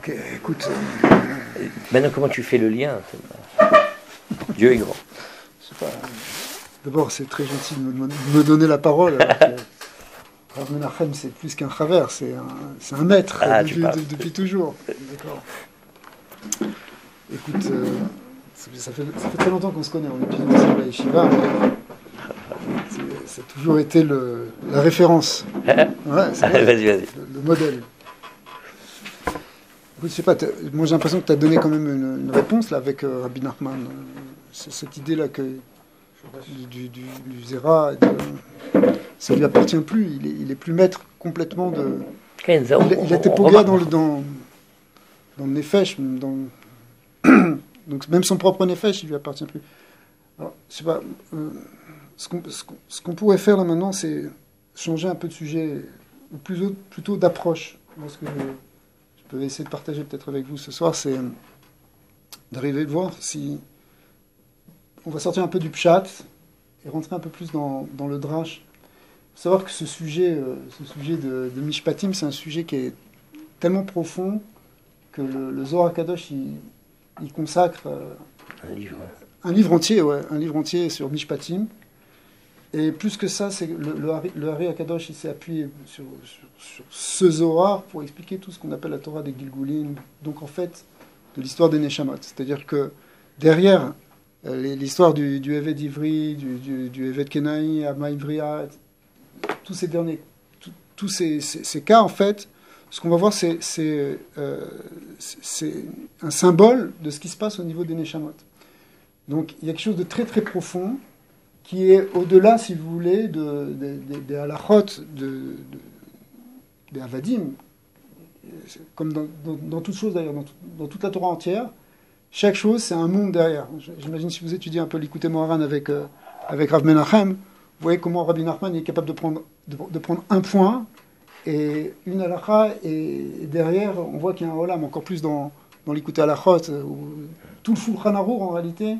Ok, écoute. Maintenant, comment tu fais le lien? Dieu est grand. Je sais pas. D'abord, c'est très gentil de me donner la parole. Rav Menachem, c'est plus qu'un travers, c'est un maître depuis toujours. D'accord. Écoute, ça fait très longtemps qu'on se connaît, on est plus ensemble à Yeshiva, mais ça a toujours été la référence. Ouais, Vas-y. Le modèle. Écoute, je sais pas, moi j'ai l'impression que tu as donné quand même une réponse là, avec Rabbi Nachman. Cette idée-là que du Zera, ça lui appartient plus, il est plus maître complètement de... Il a été poga dans le Nefesh, donc même son propre Nefesh, il lui appartient plus. Alors, je sais pas, ce qu'on pourrait faire là maintenant, c'est changer un peu de sujet, ou plutôt d'approche. Ce que je peux essayer de partager peut-être avec vous ce soir, c'est d'arriver de voir si on va sortir un peu du pshat et rentrer un peu plus dans le drash. Il faut savoir que ce sujet de Mishpatim, c'est un sujet qui est tellement profond que le Zohar Kadosh, il consacre un livre entier sur Mishpatim. Et plus que ça, c'est le Hari HaKadosh, il s'est appuyé sur ce Zohar pour expliquer tout ce qu'on appelle la Torah des Gilgulin, donc en fait, de l'histoire des Neshamot. C'est-à-dire que derrière l'histoire du Eved Ivri, du Eved Kenai, Amma Ivriya, tous ces derniers, tous ces cas, en fait, ce qu'on va voir, c'est un symbole de ce qui se passe au niveau des Neshamot. Donc, il y a quelque chose de très très profond qui est au-delà, si vous voulez, des halachot, des avadim, comme dans toute chose d'ailleurs, dans toute la Torah entière. Chaque chose, c'est un monde derrière. J'imagine si vous étudiez un peu l'Ikutei Moharan avec Rav Menachem, vous voyez comment Rabbi Nachman est capable de prendre un point et une halakha, et derrière, on voit qu'il y a un olam, encore plus dans l'Ikutei Halachot, où tout le Shulchan Aruch, en réalité,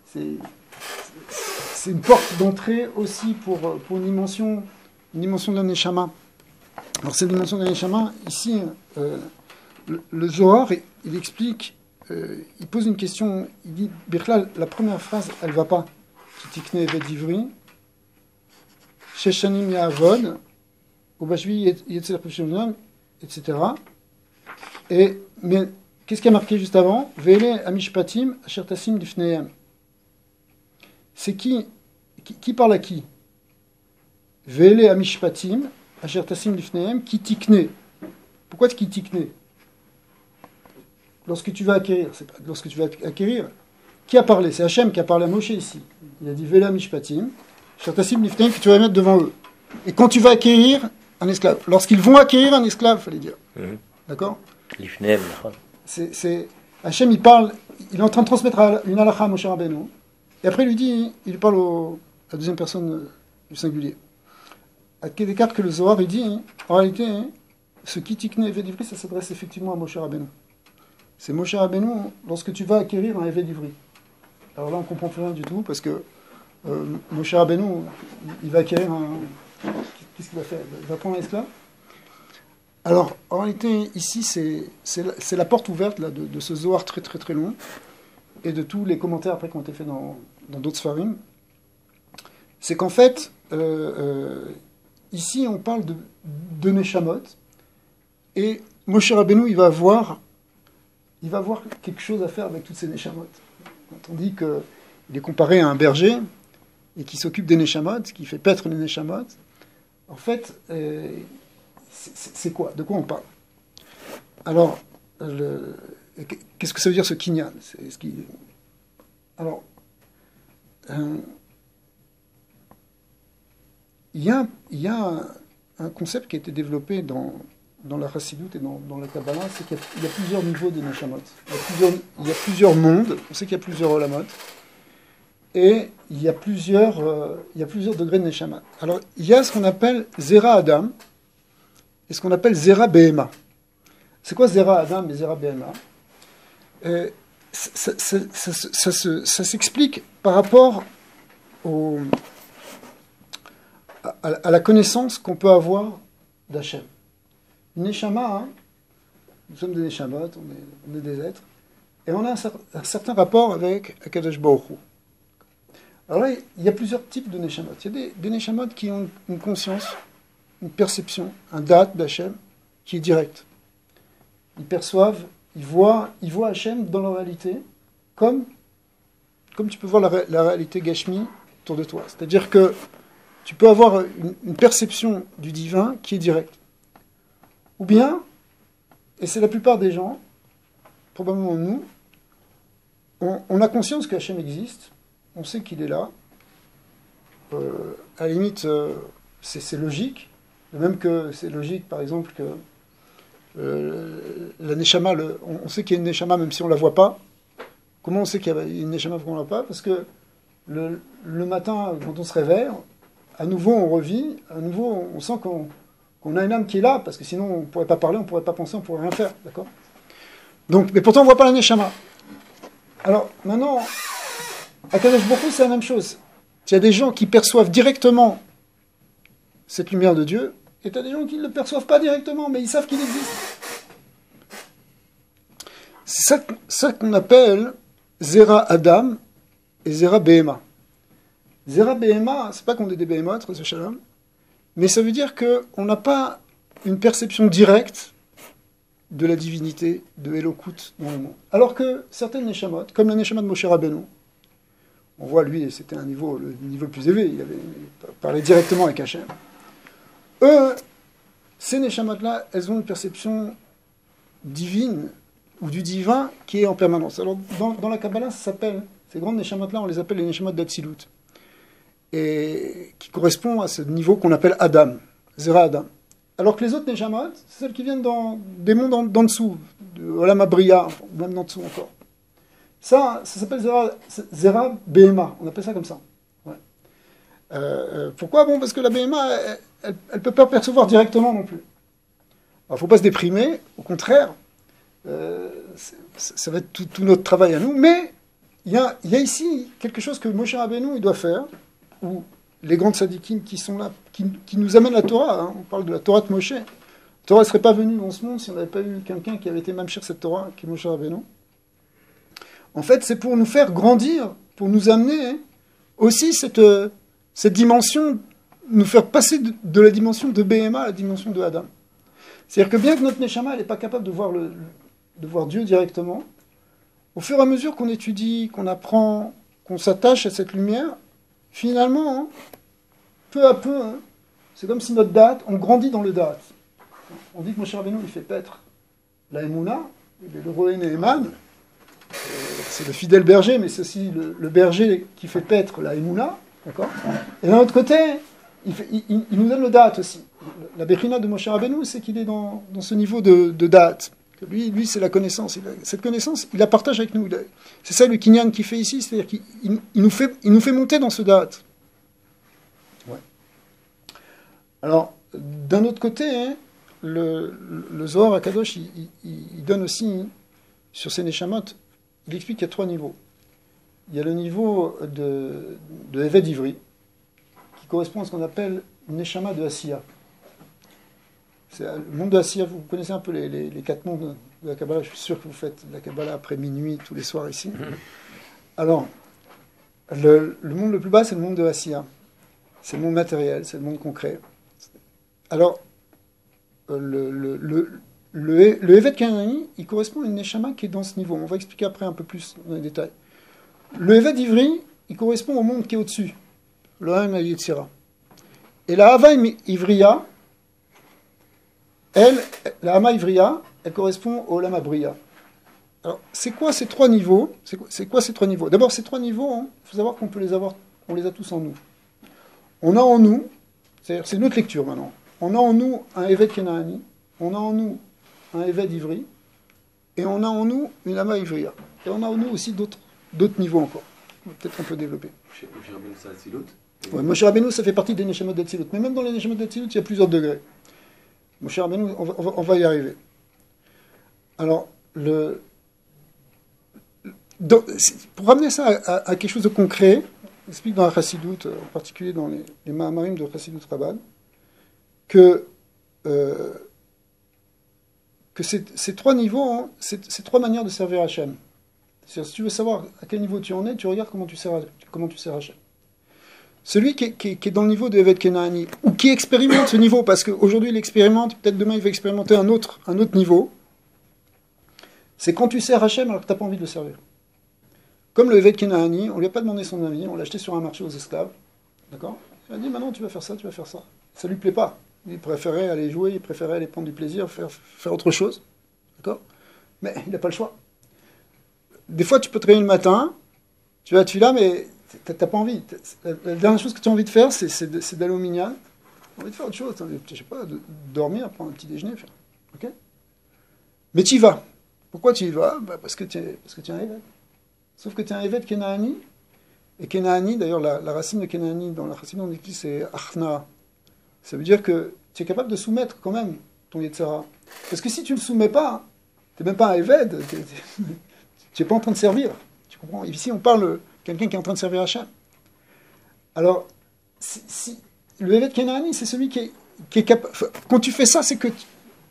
c'est une porte d'entrée aussi pour une dimension de la Neshama. Alors cette dimension de la Neshama, ici, le Zohar, il explique, il pose une question, il dit, Birklal, la première phrase, elle ne va pas. Kitikne Eved Ivri, Sheshanim Ya'avod, Ubashvi Yetzel Peshonam, etc. Mais qu'est-ce qui a marqué juste avant? Vele Amishpatim, Asher Tassim Lifnehem. C'est qui parle à qui? Vele Amishpatim, Asher Tassim Lifnehem, qui tikne. Pourquoi qui tikne? Lorsque tu vas acquérir, qui a parlé? C'est Hachem qui a parlé à Moshe ici. Il a dit Vele Amishpatim, Asher Tassim Lifnehem, que tu vas mettre devant eux. Et quand tu vas acquérir un esclave, lorsqu'ils vont acquérir un esclave, il fallait dire. D'accord? Lifnehem, Hachem, il parle, il est en train de transmettre une halakha à Moshe Rabbeinu. Et après, il parle à la deuxième personne du singulier. À quel écart que le Zohar, il dit, en réalité, ce qui tikne Eved Ivri, ça s'adresse effectivement à Moshe Rabbeinu. C'est Moshe Rabbeinu lorsque tu vas acquérir un Eved Ivri. Alors là, on ne comprend plus rien du tout, parce que Moshe Rabbeinu, il va acquérir qu'est-ce qu'il va faire? Il va prendre un esclave. Alors, en réalité, ici, c'est la porte ouverte là, de ce Zohar très très très long, et de tous les commentaires après qui ont été faits dans d'autres Sfarim. C'est qu'en fait, ici, on parle de Neshamot, et Moshe Rabbeinu, il va avoir quelque chose à faire avec toutes ces Neshamot. Quand on dit qu'il est comparé à un berger, et qui s'occupe des Neshamot, qui fait paître les Neshamot, en fait, c'est quoi? De quoi on parle? Alors, qu'est-ce que ça veut dire ce kinyan? Alors, il y a un concept qui a été développé dans la Chassidut et dans la Kabbalah, c'est qu'il y a plusieurs niveaux de Neshamot. Il y a plusieurs mondes, on sait qu'il y a plusieurs olamot, et il y a plusieurs degrés de Neshama. Alors, il y a ce qu'on appelle Zera Adam et ce qu'on appelle Zera Behema. C'est quoi Zera Adam et Zera Behema? Ça s'explique par rapport à la connaissance qu'on peut avoir d'Hachem. Neshama, Nous sommes des Neshamot, on est des êtres. Et on a un certain rapport avec Akadosh Baruch Hu. Alors là, il y a plusieurs types de Neshamot. Il y a des Neshamot qui ont une conscience, une perception, un date d'Hachem qui est direct. Ils perçoivent, ils voient Hachem dans la réalité, comme tu peux voir la réalité Gashmi autour de toi. C'est-à-dire que tu peux avoir une perception du divin qui est directe. Ou bien, et c'est la plupart des gens, probablement nous, on a conscience qu'Hachem existe, on sait qu'il est là. À la limite, c'est logique. De même que c'est logique, par exemple, que la Neshama, on sait qu'il y a une Neshama même si on ne la voit pas. Comment on sait qu'il y a une Neshama quand on ne la voit pas? Parce que le matin, quand on se réveille, à nouveau on revit, à nouveau on sent qu'on a une âme qui est là, parce que sinon on ne pourrait pas parler, on ne pourrait pas penser, on ne pourrait rien faire. D'accord? Donc, mais pourtant on ne voit pas la Neshama. Alors maintenant, à Kadosh Baruch Hu, c'est la même chose. Il y a des gens qui perçoivent directement cette lumière de Dieu, et tu as des gens qui ne le perçoivent pas directement, mais ils savent qu'il existe. C'est ça qu'on appelle Zera Adam et Zera Behema. Zera Behema, c'est pas qu'on est des Behemoth, Shalom, mais ça veut dire qu'on n'a pas une perception directe de la divinité, de Elokut dans le monde. Alors que certaines Neshamot, comme la Neshama de Moshe Rabbeinu, on voit lui, c'était le niveau le plus élevé, il parlait directement avec Hachem. Eux, ces Neshamot-là, elles ont une perception divine, ou du divin, qui est en permanence. Alors, dans la Kabbalah, ça s'appelle, ces grandes Neshamot-là, on les appelle les Neshamot d'Atsilut, et qui correspond à ce niveau qu'on appelle Adam, Zera Adam. Alors que les autres Neshamot, c'est celles qui viennent des mondes d'en dessous, de Olam Abriya, même d'en dessous encore. Ça s'appelle Zera Behema, on appelle ça comme ça. Ouais. Pourquoi? Bon, parce que la Behema, elle ne peut pas percevoir directement non plus. Alors, il ne faut pas se déprimer, au contraire, ça va être tout notre travail à nous, mais il y a ici quelque chose que Moshe Rabbeinu il doit faire, ou les grands tzadikim qui sont là, qui nous amènent la Torah, hein. On parle de la Torah de Moshe. La Torah ne serait pas venue dans ce monde si on n'avait pas eu quelqu'un qui avait été mamshir cette Torah, qui est Moshe Rabbeinu. En fait, c'est pour nous faire grandir, pour nous amener aussi cette dimension, nous faire passer de la dimension de Behema à la dimension de Adam. C'est-à-dire que bien que notre Neshama n'est pas capable de voir Dieu directement, au fur et à mesure qu'on étudie, qu'on apprend, qu'on s'attache à cette lumière, finalement, hein, peu à peu, hein, c'est comme si notre date, on grandit dans le date. On dit que Moshe Rabbeinu, il fait paître la Emouna, le Rohen et Eman, c'est le fidèle berger, mais c'est aussi le berger qui fait paître la Emouna, d'accord? Et d'un autre côté, il nous donne le date aussi. La Bechina de Moshe Rabbeinu, c'est qu'il est dans ce niveau de date. Lui, c'est la connaissance. Cette connaissance, il la partage avec nous. C'est ça le kinyan qu'il fait ici, c'est-à-dire qu'il nous fait monter dans ce date. Ouais. Alors, d'un autre côté, hein, le Zohar Akadosh, il donne aussi, sur ces Neshamot, il explique qu'il y a 3 niveaux. Il y a le niveau de Eved Ivri, qui correspond à ce qu'on appelle Neshama de Asiya. C'est le monde de Asiya, vous connaissez un peu les 4 mondes de la Kabbalah, je suis sûr que vous faites la Kabbalah après minuit, tous les soirs ici. Alors, le monde le plus bas, c'est le monde de Asiya. C'est le monde matériel, c'est le monde concret. Alors, le Eved Kanani, il correspond à une Neshama qui est dans ce niveau. On va expliquer après un peu plus dans les détails. Le Eved Ivri, il correspond au monde qui est au-dessus, le Ham et Yetzira. Et la Hava Ivriya, la Hama Ivriya, elle correspond au Olam Abriya. Alors, c'est quoi ces 3 niveaux? C'est quoi ces 3 niveaux? D'abord, ces 3 niveaux, il faut savoir qu'on peut les avoir, on les a tous en nous. On a en nous, c'est notre lecture maintenant, on a en nous un Eved Kenani, on a en nous un Eved Ivri, et on a en nous une Hama Ivriya. Et on a en nous aussi d'autres niveaux encore. Peut-être un peu développer. Moshe Rabbeinu, c'est Atzilut. Ouais, Moshe Rabbeinu, ça fait partie des Neshamot d'Atzilut. Mais même dans les Neshamot d'Atzilut, il y a plusieurs degrés. Moshe Rabbeinu, on va y arriver. Alors, pour ramener ça à quelque chose de concret, il explique dans la Chassidut, en particulier dans les Mahamarim de Chassidut Rabbad, que que ces trois niveaux, hein, ces trois manières de servir Hachem. C'est-à-dire, si tu veux savoir à quel niveau tu en es, tu regardes comment tu sers Hachem. Celui qui est dans le niveau de Evet Kenaani, ou qui expérimente ce niveau, parce qu'aujourd'hui il expérimente, peut-être demain il va expérimenter un autre niveau, c'est quand tu sers Hachem alors que tu n'as pas envie de le servir. Comme le Evet Kenaani, on ne lui a pas demandé son avis, on l'a acheté sur un marché aux esclaves, d'accord? Il a dit maintenant tu vas faire ça, tu vas faire ça. Ça ne lui plaît pas. Il préférait aller jouer, il préférait aller prendre du plaisir, faire autre chose, d'accord? Mais il n'a pas le choix. Des fois tu peux te réveiller le matin, tu vas à Tfila, mais t'as pas envie. La dernière chose que tu as envie de faire, c'est d'aller au minyan. Tu as envie de faire autre chose. Je sais pas, de dormir, prendre un petit déjeuner. Ok? Mais tu y vas. Pourquoi tu y vas? Parce que tu es un évêque. Sauf que tu es un évêque Kenaani. Et Kenaani, d'ailleurs, la racine de Kenaani dans la racine on écrit, c'est Achna. Ça veut dire que tu es capable de soumettre quand même ton Yetzara. Parce que si tu ne le soumets pas, tu n'es même pas un évêque. Tu n'es pas en train de servir. Tu comprends? Ici, on parle quelqu'un qui est en train de servir Hachem. Alors, le évêque Kenaani, c'est celui qui est capable. Quand tu fais ça, c'est que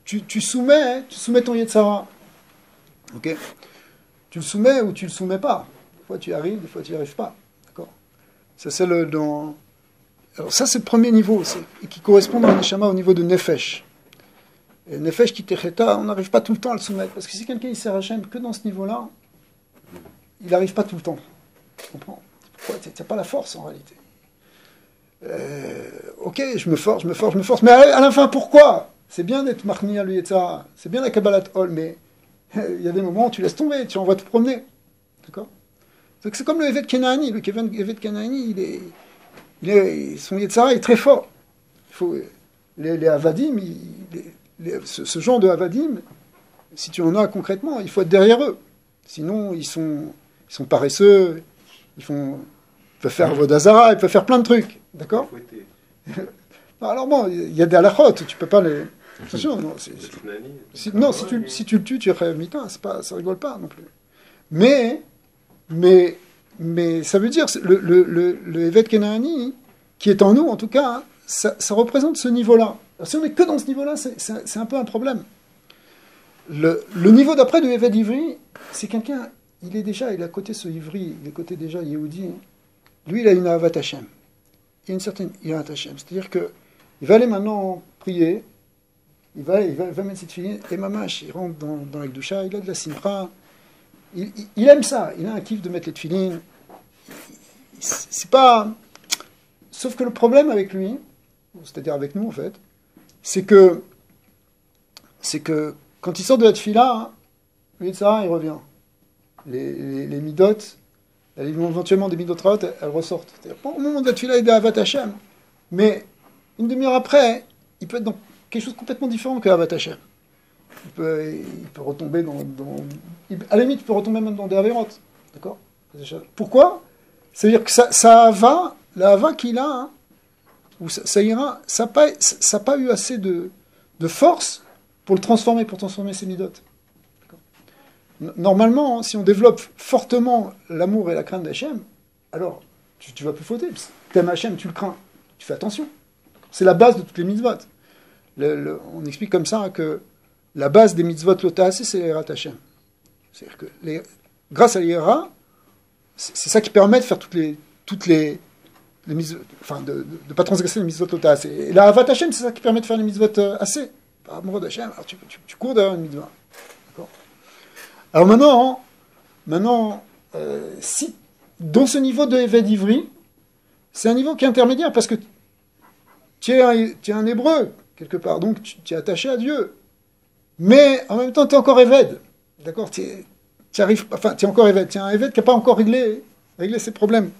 tu soumets ton Yetzara. Ok? Tu le soumets ou tu le soumets pas. Des fois tu y arrives, des fois tu n'y arrives pas. D'accord? Ça c'est Alors ça c'est le premier niveau, qui correspond dans le Neshama au niveau de Nefesh. Et Nefesh qui techeta, on n'arrive pas tout le temps à le soumettre. Parce que si quelqu'un il sert Hachem que dans ce niveau-là, il n'arrive pas tout le temps. Tu comprends? Pourquoi? Tu n'as pas la force en réalité. Ok, je me force. Mais à la fin, pourquoi? C'est bien d'être Mahni à l'Yetzara, c'est bien la Kabbalat Ol, mais il y a des moments où tu laisses tomber, tu envoies te promener. D'accord? Donc c'est comme le Evet Kenaani. Le Evet Kenaani, son Yetzara est très fort. Les Avadim, ce genre de Avadim, si tu en as concrètement, il faut être derrière eux. Sinon, ils sont paresseux, ils peuvent faire Vodazara, ils peuvent faire plein de trucs. D'accord? Alors bon, il y a des halachot, tu peux pas les... Attention, non, si tu le tues, tu es mitin, ça rigole pas non plus. Mais ça veut dire, le Evet Kenaani, qui est en nous en tout cas, ça représente ce niveau-là. Alors, si on n'est que dans ce niveau-là, c'est un peu un problème. Le niveau d'après du Evet Ivri, c'est quelqu'un, il est à côté ce Ivri, il est à côté déjà Yehudi, lui il a une Ahavat Hashem. Il y a une certaine Irat Hashem. C'est-à-dire qu'il va aller maintenant prier, il va mettre cette fille, et Mamash, il rentre dans la Gdusha, il a de la simcha, il aime ça, il a un kiff de mettre les tefilines. C'est pas... Sauf que le problème avec lui, c'est-à-dire avec nous en fait, c'est que quand il sort de la tefila, lui de ça, il revient. Les midot, éventuellement des midot raot, elles ressortent. Au moment de la tefila, il est à Avat Hashem, mais une demi-heure après, il peut être dans quelque chose de complètement différent que Avat Hashem. Il peut retomber à la limite, il peut retomber même dans des avérotes. D'accord? Pourquoi? C'est-à-dire que la hava qu'il a, hein, ou ça ira, ça n'a pas eu assez de force pour transformer ses midot. Normalement, si on développe fortement l'amour et la crainte d'Hachem, alors tu vas plus fauter. T'aimes Hachem, tu le crains. Tu fais attention. C'est la base de toutes les mitzvot. On explique comme ça que la base des mitzvot l'ota'aseh, c'est l'Yirat Hashem. C'est-à-dire que grâce à l'Yira, c'est ça qui permet de faire toutes les mitzvot, enfin de ne pas transgresser les mitzvot l'ota'aseh. Et la Havat Hashem, c'est ça qui permet de faire les mitzvot assez. Par amour d'Hachem, alors tu cours derrière une mitzvah. D'accord? Alors maintenant, si dans ce niveau de Eved Ivri, c'est un niveau qui est intermédiaire parce que tu es un hébreu quelque part, donc tu es attaché à Dieu. Mais en même temps, tu es encore Eved. D'accord? Tu es encore Eved. Tu es un Eved qui n'a pas encore réglé ses problèmes.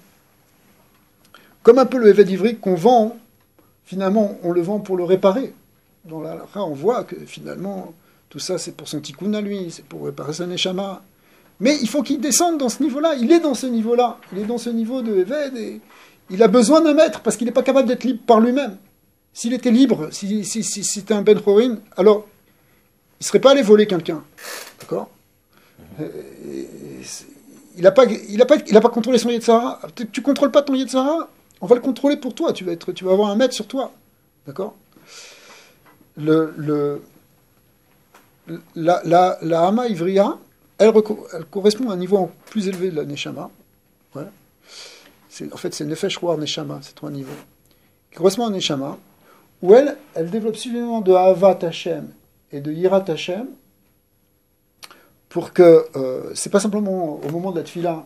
Comme un peu le Eved Ivri qu'on vend, finalement, on le vend pour le réparer. Dans la halakha, on voit que finalement, tout ça, c'est pour son tikkun à lui, c'est pour réparer sa neshama. Mais il faut qu'il descende dans ce niveau-là. Il est dans ce niveau-là. Il est dans ce niveau de Eved et il a besoin d'un maître parce qu'il n'est pas capable d'être libre par lui-même. S'il était libre, si c'était un Ben Chorin, alors il ne serait pas allé voler quelqu'un. D'accord? Il n'a pas contrôlé son Yetzara. Tu ne contrôles pas ton Yetzara, on va le contrôler pour toi. Tu vas avoir un maître sur toi. D'accord? Le la Hama Ivriya, elle correspond à un niveau plus élevé de la Neshama. Ouais. En fait, c'est Nefesh, Ruach, Neshama, c'est 3 niveaux. Qui correspond à Neshama, où elle développe suffisamment de Ahavat Hashem et de Yirat Hashem pour que, c'est pas simplement au moment de la Tfila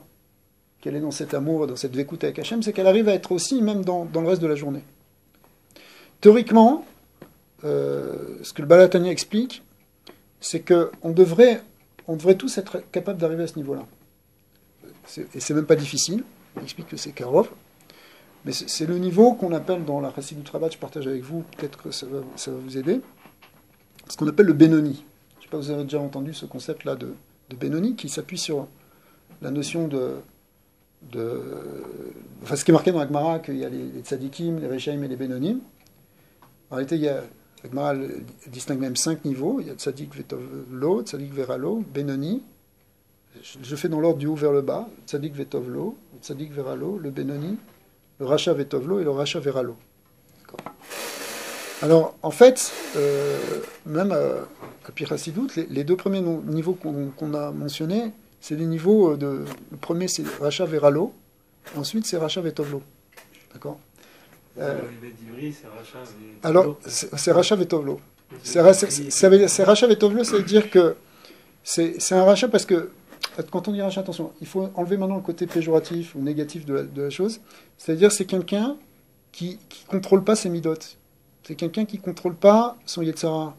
qu'elle est dans cet amour, dans cette vécoute avec Hashem, c'est qu'elle arrive à être aussi même dans le reste de la journée. Théoriquement, ce que le Baal HaTanya explique, c'est qu'on devrait tous être capables d'arriver à ce niveau-là. Et c'est même pas difficile, il explique que c'est Karov, mais c'est le niveau qu'on appelle dans la Chassidut Rabbah, je partage avec vous, peut-être que ça va vous aider, ce qu'on appelle le Benoni. Je ne sais pas si vous avez déjà entendu ce concept-là de Benoni, qui s'appuie sur la notion enfin, ce qui est marqué dans la Gemara, qu'il y a les tzadikim, les rechaim et les Benonim. En réalité, la Gemara distingue même 5 niveaux. Il y a tzadik vetov lo, tzadik veralo, Benoni. Je fais dans l'ordre du haut vers le bas. Tzadik vetov lo, tzadik veralo, le Benoni, le racha vetov lo et le racha veralo. Alors, en fait, même à Pirachidut, les 2 premiers niveaux qu'on a mentionnés, c'est des niveaux le premier, c'est racha veralo, ensuite, c'est racha vetov lo. D'accord. Alors, c'est racha vetov lo. C'est racha vetov lo, ça veut dire que c'est un racha parce que, quand on dit racha, attention, il faut enlever maintenant le côté péjoratif ou négatif de la chose. C'est-à-dire c'est quelqu'un qui ne contrôle pas ses midot. C'est quelqu'un qui ne contrôle pas son yetzara.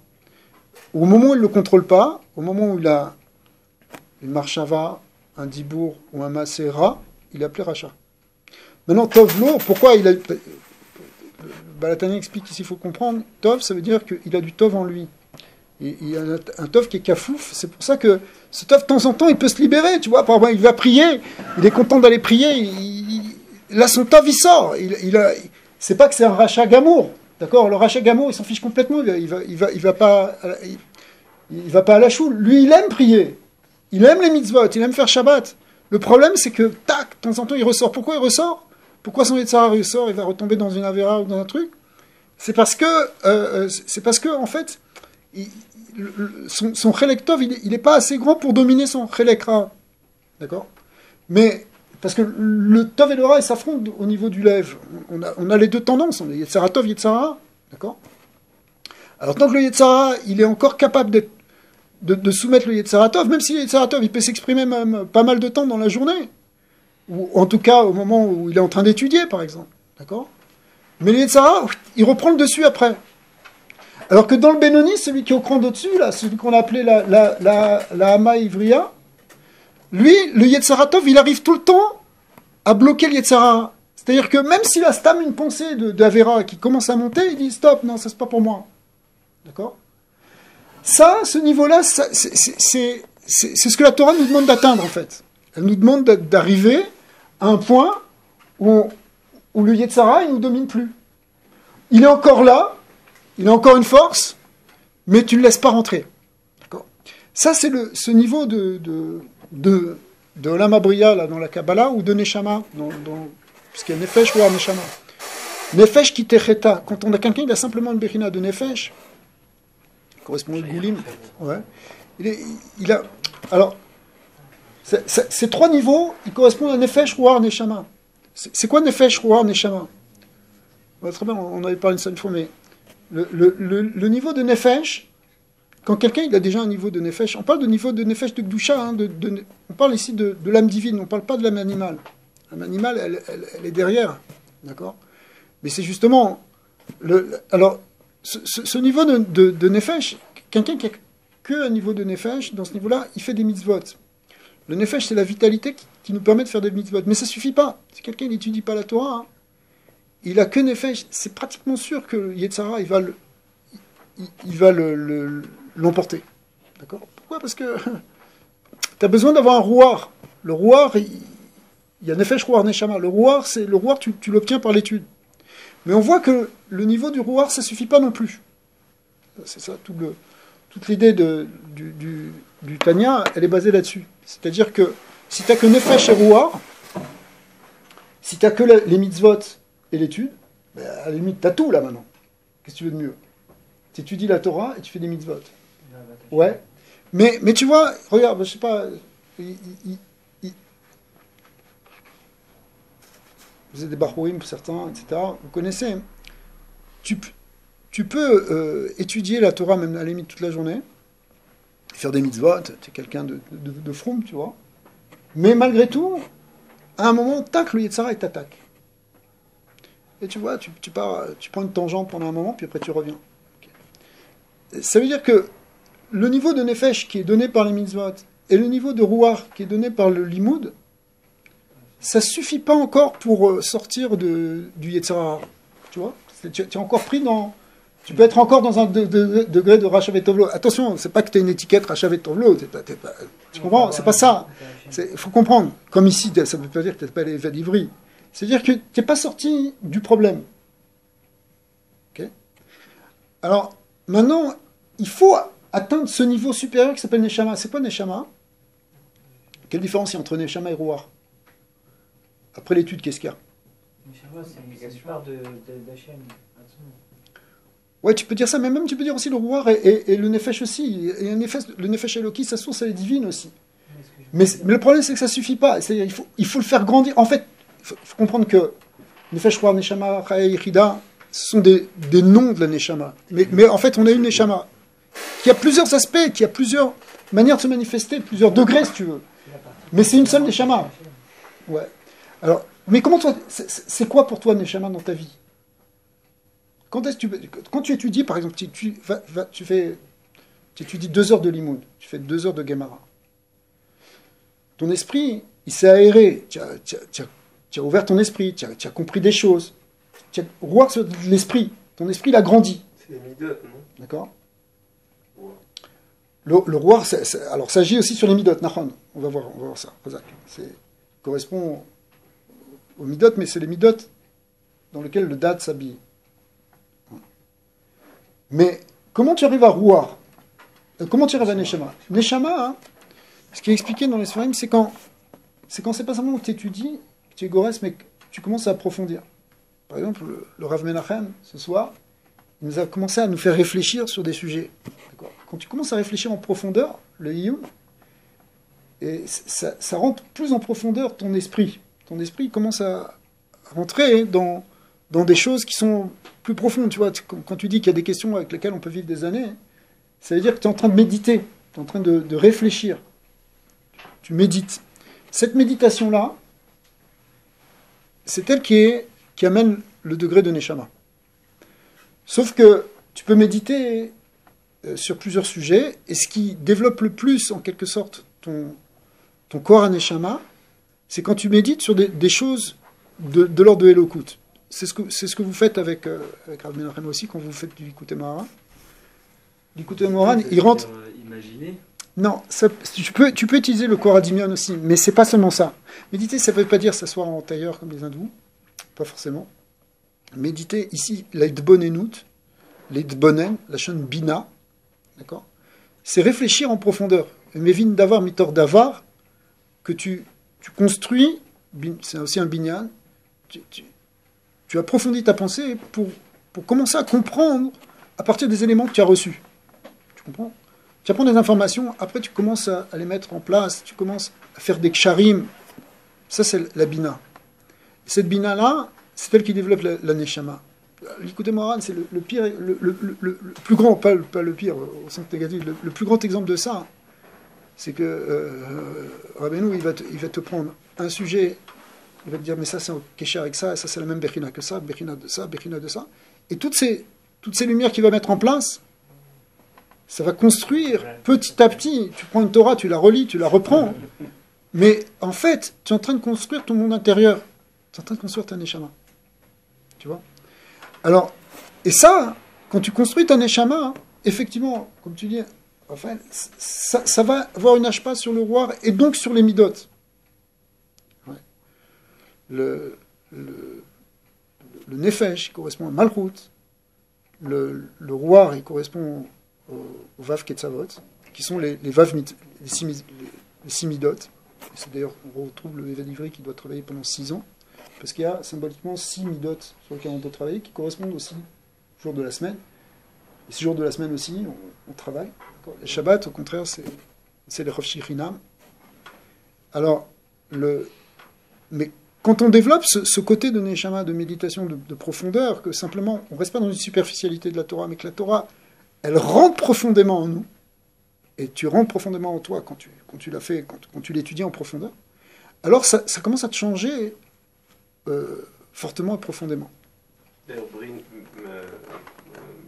Au moment où il ne le contrôle pas, au moment où il a une marshava, un dibour ou un masera, il est appelé racha. Maintenant, tov lo, pourquoi il a... Baal HaTanya explique qu'ici, il faut comprendre, tov, ça veut dire qu'il a du tov en lui. Et il y a un tov qui est kafouf, c'est pour ça que ce tov, de temps en temps, il peut se libérer, tu vois, par exemple, il va prier, il est content d'aller prier, là, son tov, il sort. C'est pas que c'est un racha gamour, d'accord? Le racha gamour, il s'en fiche complètement, il va pas à la choule. Lui, il aime prier, il aime les mitzvot, il aime faire Shabbat. Le problème, c'est que, tac, de temps en temps, il ressort. Pourquoi il ressort? Pourquoi son Yetzara ressort? Il va retomber dans une Avera ou dans un truc? C'est parce que, en fait, son Chelek Tov, il n'est pas assez grand pour dominer son Chelek Ra. D'accord? Mais, parce que le Tov et le Ra, ils s'affrontent au niveau du lève. On a les 2 tendances. On a Yetzara Tov, Yetzara Ra. D'accord? Alors, tant que le Yetzara, il est encore capable de soumettre le Yetzara Tov, même si le Yetzara Tov, il peut s'exprimer même pas mal de temps dans la journée. Ou en tout cas au moment où il est en train d'étudier, par exemple. D'accord? Mais le Yetzara, il reprend le dessus après. Alors que dans le Benoni, celui qui est au cran d'au-dessus, là, celui qu'on a appelé la Hama Ivriya, lui, le Yetzara Tov, il arrive tout le temps à bloquer le Yetzara. C'est-à-dire que même s'il a stam une pensée d'Avera qui commence à monter, il dit stop, non, ça c'est pas pour moi. D'accord? Ça, ce niveau-là, c'est ce que la Torah nous demande d'atteindre, en fait. Elle nous demande d'arriver à un point où le Yetzara, il ne nous domine plus. Il est encore là, il a encore une force, mais tu ne le laisses pas rentrer. D'accord? Ça, c'est ce niveau de Olam Abriya, là, dans la Kabbalah, ou de Neshama, parce qu'il y a Nefesh ou Neshama. Nefesh qui techeta. Quand on a quelqu'un, il a simplement une Bechina de Nefesh, correspond au Goulim. Ouais. Il a... Alors, ces 3 niveaux, ils correspondent à Nefesh, Ruach, Neshama. C'est quoi Nefesh, Ruach, Neshama? Très bien, on avait parlé de ça une fois, mais le niveau de Nefesh, quand quelqu'un il a déjà un niveau de Nefesh, on parle de niveau de Nefesh de Gdusha, hein, on parle ici de l'âme divine, on ne parle pas de l'âme animale. L'âme animale, elle est derrière, d'accord? Mais c'est justement... alors, ce niveau de Nefesh, quelqu'un qui a que un niveau de Nefesh, dans ce niveau-là, il fait des mitzvot. Le Nefesh, c'est la vitalité qui nous permet de faire des mitzvot. Mais ça ne suffit pas. Si quelqu'un n'étudie pas la Torah, hein, il a que Nefesh, c'est pratiquement sûr que Yetzara, il va l'emporter. D'accord? Pourquoi? Parce que tu as besoin d'avoir un rouar. Le rouar, il y a Nefesh, rouar, Neshama. Le rouar, tu l'obtiens par l'étude. Mais on voit que le niveau du rouar, ça ne suffit pas non plus. C'est ça, toute l'idée du Tanya, elle est basée là-dessus. C'est-à-dire que si tu n'as que Nefesh et rouar, si tu n'as que les mitzvot et l'étude, ben à la limite, tu as tout là maintenant. Qu'est-ce que tu veux de mieux? Tu étudies la Torah et tu fais des mitzvot. Ouais. Mais tu vois, regarde, je sais pas, il- vous êtes des Barourim, certains, etc. Vous connaissez. Tu, tu peux étudier la Torah même à la limite toute la journée, faire des mitzvot, tu es quelqu'un de froum, tu vois. Mais malgré tout, à un moment, tac, le Yetzara, il t'attaque. Et tu vois, tu prends une tangente pendant un moment, puis après tu reviens. Okay. Ça veut dire que le niveau de Nefesh qui est donné par les mitzvot et le niveau de Ruach qui est donné par le Limoud, ça suffit pas encore pour sortir du Yetzara. Tu vois, tu es encore pris dans... Tu peux être encore dans un degré de Rachav et Tovlo. Attention, c'est pas que tu as une étiquette Rachav et Tovlo. Tu comprends? C'est pas ça. Il faut comprendre. Comme ici, ça ne veut pas dire que tu n'es pas les d'Ivry. C'est-à-dire que tu n'es pas sorti du problème. Okay. Alors, maintenant, il faut atteindre ce niveau supérieur qui s'appelle Neshama. C'est quoi Neshama? Quelle différence il y a entre Neshama et Ruach? Après l'étude, qu'est-ce qu'il y a? Neshama, c'est une part d'Hachem. Ouais, tu peux dire ça, mais même tu peux dire aussi le Ruach et le Nefesh aussi. Et le Nefesh Eloki, sa source, elle est divine aussi. Mais le problème, c'est que ça ne suffit pas. Il faut le faire grandir. En fait, il faut comprendre que Nefesh, Ruach, Neshama, Chaya, Yechida, ce sont des noms de la Neshama. Mais en fait, on a une Neshama qui a plusieurs aspects, qui a plusieurs manières de se manifester, plusieurs degrés, si tu veux. Mais c'est une seule Neshama. Ouais. Alors, mais comment toi, c'est quoi pour toi Neshama dans ta vie? Quand tu étudies, par exemple, tu étudies 2 heures de limoud, tu fais 2 heures de Gemara. Ton esprit, il s'est aéré, tu as ouvert ton esprit, tu as compris des choses. Ruach, c'est l'esprit, ton esprit, il a grandi. C'est les midot, non? D'accord. Le Ruach, alors ça agit aussi sur les midot, Nahon. On va voir ça. Ça correspond aux midot, mais c'est les midot dans lesquels le dad s'habille. Mais comment tu arrives à Ruach? Comment tu arrives à Neshama? Neshama, hein, ce qui est expliqué dans les Sfarim, c'est quand c'est pas simplement que tu étudies, que tu es Gores, mais que tu commences à approfondir. Par exemple, le Rav Menachem, ce soir, il nous a commencé à nous faire réfléchir sur des sujets. D'accord. Quand tu commences à réfléchir en profondeur, le Iyun, et ça rentre plus en profondeur ton esprit. Ton esprit commence à rentrer dans des choses qui sont plus profondes. Tu vois, quand tu dis qu'il y a des questions avec lesquelles on peut vivre des années, ça veut dire que tu es en train de méditer, tu es en train de réfléchir. Tu médites. Cette méditation-là, c'est elle qui amène le degré de Neshama. Sauf que tu peux méditer sur plusieurs sujets, et ce qui développe le plus, en quelque sorte, ton corps à Neshama, c'est quand tu médites sur des choses de l'ordre de Elokut. C'est ce que vous faites avec Rav Menachem aussi, quand vous faites du Likutei Moharan. Likutei Moharan, il rentre... Imaginer. Non, tu peux utiliser le corps adimion aussi, mais c'est pas seulement ça. Méditer, ça ne veut pas dire s'asseoir en tailleur comme les hindous, pas forcément. Méditer, ici, l'aidbonenut, l'aidbonen, la chaîne bina, d'accord? C'est réfléchir en profondeur. Mevin davar, mitor davar, que tu construis, c'est aussi un binyan, tu approfondis ta pensée pour commencer à comprendre à partir des éléments que tu as reçus. Tu comprends? Tu apprends des informations, après tu commences à les mettre en place, tu commences à faire des ksharim. Ça, c'est la bina. Cette bina-là, c'est elle qui développe la neshama. Likutei Moharan, c'est le pire, le plus grand, pas le pire, au sens négatif, le plus grand exemple de ça, c'est que Rabbeinu, il va te prendre un sujet, il va te dire, mais ça c'est un kéché avec ça, et ça c'est la même bechina que ça, bechina de ça, bechina de ça. Et toutes ces lumières qu'il va mettre en place, ça va construire petit à petit. Tu prends une Torah, tu la relis, tu la reprends. Mais en fait, tu es en train de construire ton monde intérieur. Tu es en train de construire ta neshama. Tu vois? Alors, et ça, quand tu construis ta neshama, effectivement, comme tu dis, enfin, ça va avoir une hashpa sur le roi et donc sur les midot. Ouais. Le nefesh correspond à Malchut. Le roi, il correspond au Vav Ketzavot, qui sont les Vav, les six midot. C'est d'ailleurs, on retrouve le Eved Ivri qui doit travailler pendant 6 ans, parce qu'il y a symboliquement 6 midot sur lesquels on doit travailler, qui correspondent aussi au jour de la semaine. Les 6 jours de la semaine aussi, on travaille. D'accord. Les Shabbat, au contraire, c'est les Chofshi Chinam. Alors, mais quand on développe ce côté de Neshama, de méditation, de profondeur, que simplement, on ne reste pas dans une superficialité de la Torah, mais que la Torah, elle rentre profondément en nous, et tu rentres profondément en toi quand tu l'as fait, quand tu l'étudies en profondeur, alors ça commence à te changer fortement et profondément. D'ailleurs,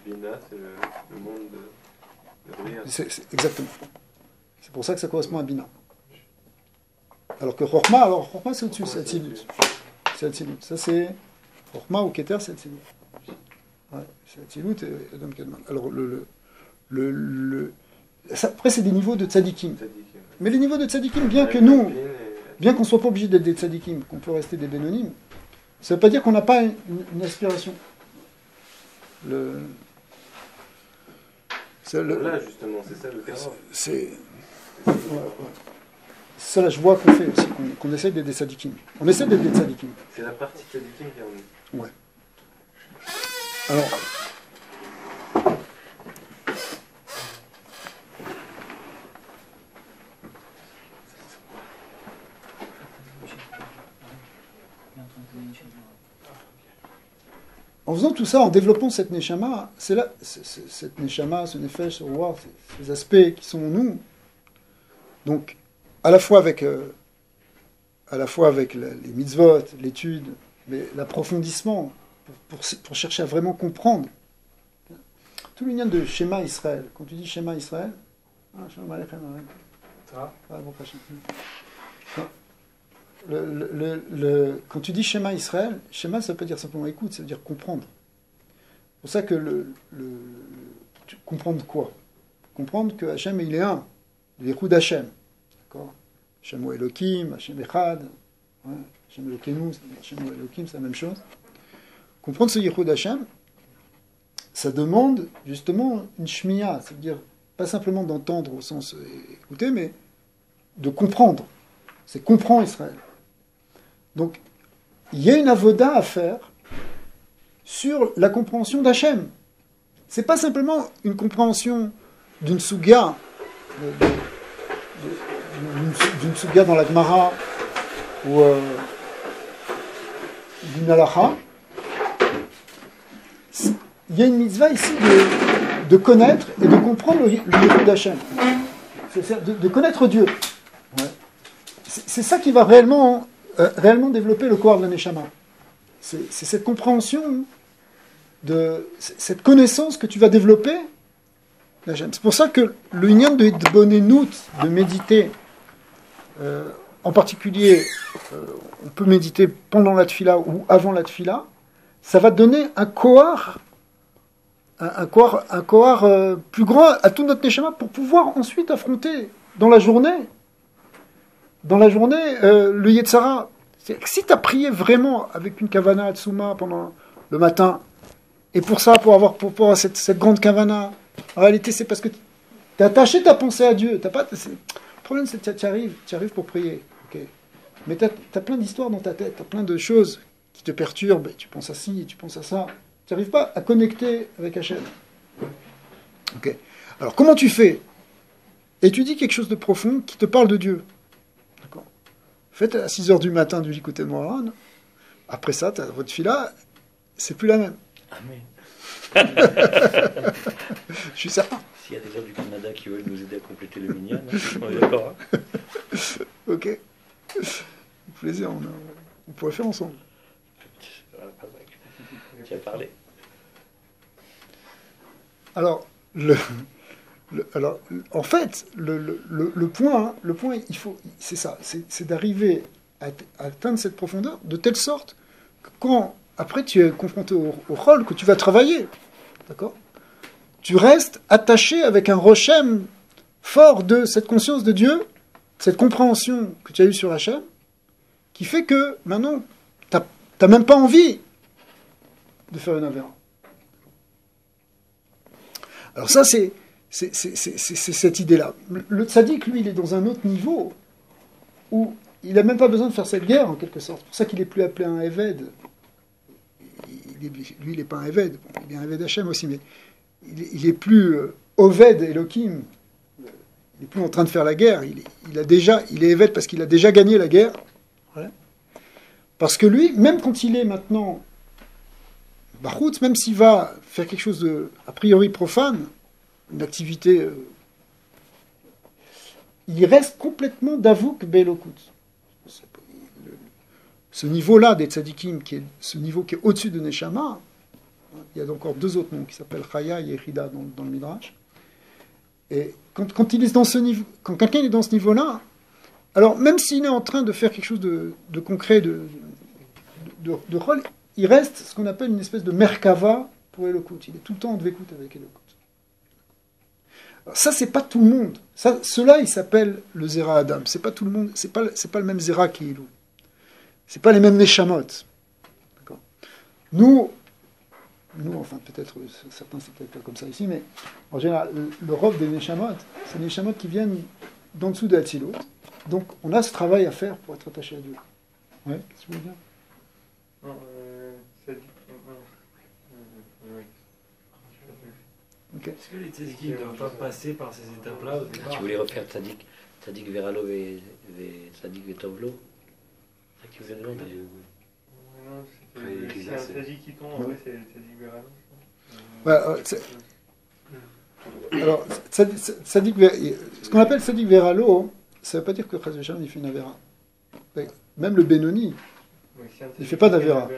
Bina, c'est le monde de Bria. Exactement. C'est pour ça que ça correspond à Bina. Alors que Chorma, c'est au-dessus, c'est Atzilut. C'est Atzilut. Ça, c'est Chorma ou Keter, c'est Atzilut. Ouais, c'est Atzilut et Adam Kadman. Alors, après, c'est des niveaux de tzadikim. Mais les niveaux de tzadikim, bien qu'on ne soit pas obligé d'être des tzadikim, qu'on peut rester des bénonymes, ça ne veut pas dire qu'on n'a pas une aspiration. Là, justement, c'est ça le terrain. C'est ça, la joie qu'on fait aussi, qu'on essaie d'être des tzadikim. On essaie d'être des tzadikim. C'est la partie tzadikim qui est en nous. Ouais. Alors... En faisant tout ça, en développant cette neshama, cette neshama, ce nefesh, ce roi, ces aspects qui sont en nous, donc à la fois avec les mitzvot, l'étude, mais l'approfondissement, pour chercher à vraiment comprendre. Tout l'union de Shema Israël, quand tu dis Shema Israël, quand tu dis Shema Israël, Shema ça veut pas dire simplement écoute, ça veut dire comprendre. C'est pour ça que comprendre quoi? Comprendre que Hachem il est un, l'écoute d'Hachem. D'accord? Hachem ou Elohim, Hachem Echad, Hachem Elokeinu, Hachem ou Elohim, c'est la même chose. Comprendre ce Yichud d'Hachem, ça demande justement une shmiya, c'est-à-dire pas simplement d'entendre au sens écouter, mais de comprendre. C'est comprendre Israël. Donc, il y a une avoda à faire sur la compréhension d'Hachem. C'est pas simplement une compréhension d'une suga, d'une suga dans la Gemara ou d'une halacha. Il y a une mitzvah ici de connaître et de comprendre le Yichud d'Hachem. C'est de connaître Dieu. Ouais. C'est ça qui va réellement développer le corps de la Neshama. C'est cette compréhension, cette connaissance que tu vas développer d'Hachem. C'est pour ça que le union de Bonenout, de méditer, en particulier, on peut méditer pendant la tfila ou avant la tfila, ça va donner un kohar plus grand à tout notre Neshama pour pouvoir ensuite affronter dans la journée le Yetzara. Si tu as prié vraiment avec une kavana Atsuma pendant le matin, et pour avoir cette grande kavana, en réalité c'est parce que tu as attaché ta pensée à Dieu. Le problème c'est que tu arrives pour prier. Okay. Mais tu as plein d'histoires dans ta tête, tu as plein de choses qui te perturbent, tu penses à ci, tu penses à ça. Tu n'arrives pas à connecter avec Hachem. Okay. Alors comment tu fais? Étudie quelque chose de profond qui te parle de Dieu. D'accord. Faites à 6h du matin du Likutei Moharan. Après ça, votre fila, c'est plus la même. Amen. Je suis certain. S'il y a des gens du Canada qui veulent nous aider à compléter le minyan, on est d'accord. Hein. Ok. Avec plaisir, on pourrait faire ensemble. Tu as parlé. Alors, en fait, le point, c'est ça, c'est d'arriver à atteindre cette profondeur de telle sorte que quand après tu es confronté au rôle que tu vas travailler, d'accord, tu restes attaché avec un rochem fort de cette conscience de Dieu, cette compréhension que tu as eue sur Hachem, qui fait que maintenant t'as même pas envie de faire une avéra. Alors ça, c'est cette idée-là. Le tzaddik, lui, il est dans un autre niveau où il n'a même pas besoin de faire cette guerre, en quelque sorte. C'est pour ça qu'il n'est plus appelé un Eved. Lui, il n'est pas un Eved. Bon, il est un Eved Hachem aussi, mais il est plus Oved Elohim, il n'est plus en train de faire la guerre, il est Eved parce qu'il a déjà gagné la guerre. Ouais. Parce que lui, même quand il est maintenant Bachout, même s'il va faire quelque chose de a priori profane, une activité, il reste complètement Davouk Be'elokut. Ce niveau-là des tzadikim, ce niveau qui est au-dessus de Neshama, il y a encore deux autres noms qui s'appellent Chaya et Yechida dans le Midrash. Et quand il est dans ce niveau, quand quelqu'un est dans ce niveau-là, alors même s'il est en train de faire quelque chose de concret, de rôle, il reste ce qu'on appelle une espèce de merkava pour Elokut. Il est tout le temps en dvékout avec Elokut. Alors ça, c'est pas tout le monde. Cela, il s'appelle le Zera Adam. C'est pas tout le monde. C'est pas le même Zera qui Ilou. C'est pas les mêmes Neshamot. D'accord. Nous, enfin peut-être certains c'est peut-être pas comme ça ici, mais en général, le rov des Neshamot, c'est les Neshamot qui viennent d'en dessous de Hatzilut. Donc on a ce travail à faire pour être attaché à Dieu. Ouais, qu'est-ce que tu veux dire? Non, ça dit. Oui. Okay. Est-ce que les tzadikim ne doivent pas passer par ces étapes-là au départ? Tu voulais refaire Tzadik Veralo et Tzadik Vetovlo? C'est ça qui vous a demandé. Non, c'est un tzadik qui tombe, en vrai, c'est le tzadik Veralo. Alors, ce qu'on appelle Tzadik Veralo, ça ne veut pas dire que Chaz V'Shalom il fait une Avera. Même le Benoni, il ne fait pas d'Avera.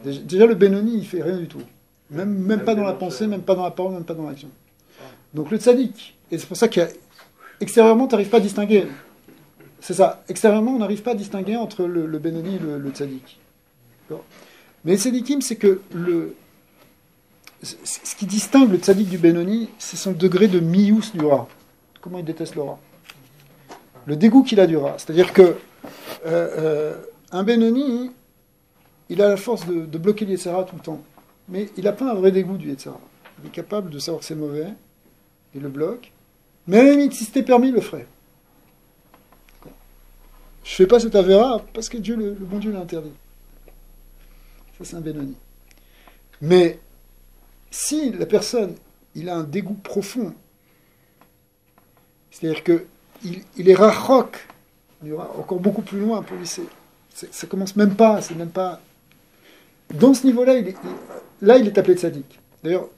Déjà, le Benoni, il ne fait rien du tout. Même pas dans la pensée, même pas dans la parole, même pas dans l'action. Donc le tzaddik, et c'est pour ça qu'extérieurement, tu n'arrives pas à distinguer. C'est ça, extérieurement, on n'arrive pas à distinguer entre le Benoni et le tzaddik. Mais le tzaddikim, c'est que ce qui distingue le tzaddik du Benoni, c'est son degré de mius du Ra. Comment il déteste le Ra. Le dégoût qu'il a du Ra. C'est-à-dire que un Benoni, il a la force de bloquer le Yetzirah tout le temps. Mais il n'a pas un vrai dégoût du Yetzirah. Il est capable de savoir que c'est mauvais, il le bloque. Mais à la limite, si c'était permis, il le ferait. Je ne fais pas cette Avera parce que Dieu, le bon Dieu l'a interdit. Ça, c'est un Benoni. Mais si la personne, il a un dégoût profond, c'est-à-dire qu'il est rachok, il y aura encore beaucoup plus loin pour lui, ça commence même pas, c'est même pas... Dans ce niveau-là, il est appelé tzaddik. D'ailleurs,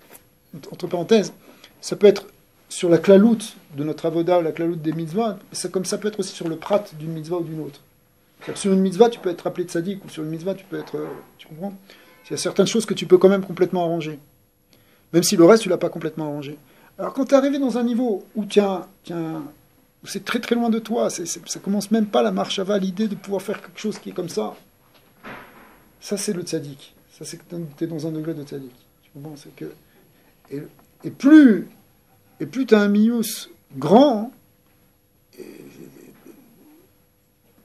entre parenthèses, ça peut être sur la klalout de notre avoda, la klalout des mitzvahs, comme ça peut être aussi sur le prat d'une mitzvah ou d'une autre. Sur une mitzvah, tu peux être appelé tzaddik, ou sur une mitzvah, tu peux être... Tu comprends? Il y a certaines choses que tu peux quand même complètement arranger. Même si le reste, tu l'as pas complètement arrangé. Alors quand tu es arrivé dans un niveau où où c'est très très loin de toi, ça commence même pas la marche à l'idée de pouvoir faire quelque chose qui est comme ça, ça c'est le tzaddik. Ça c'est que tu es dans un degré de tzaddik. Tu comprends? C'est que... Et plus tu as un mius grand,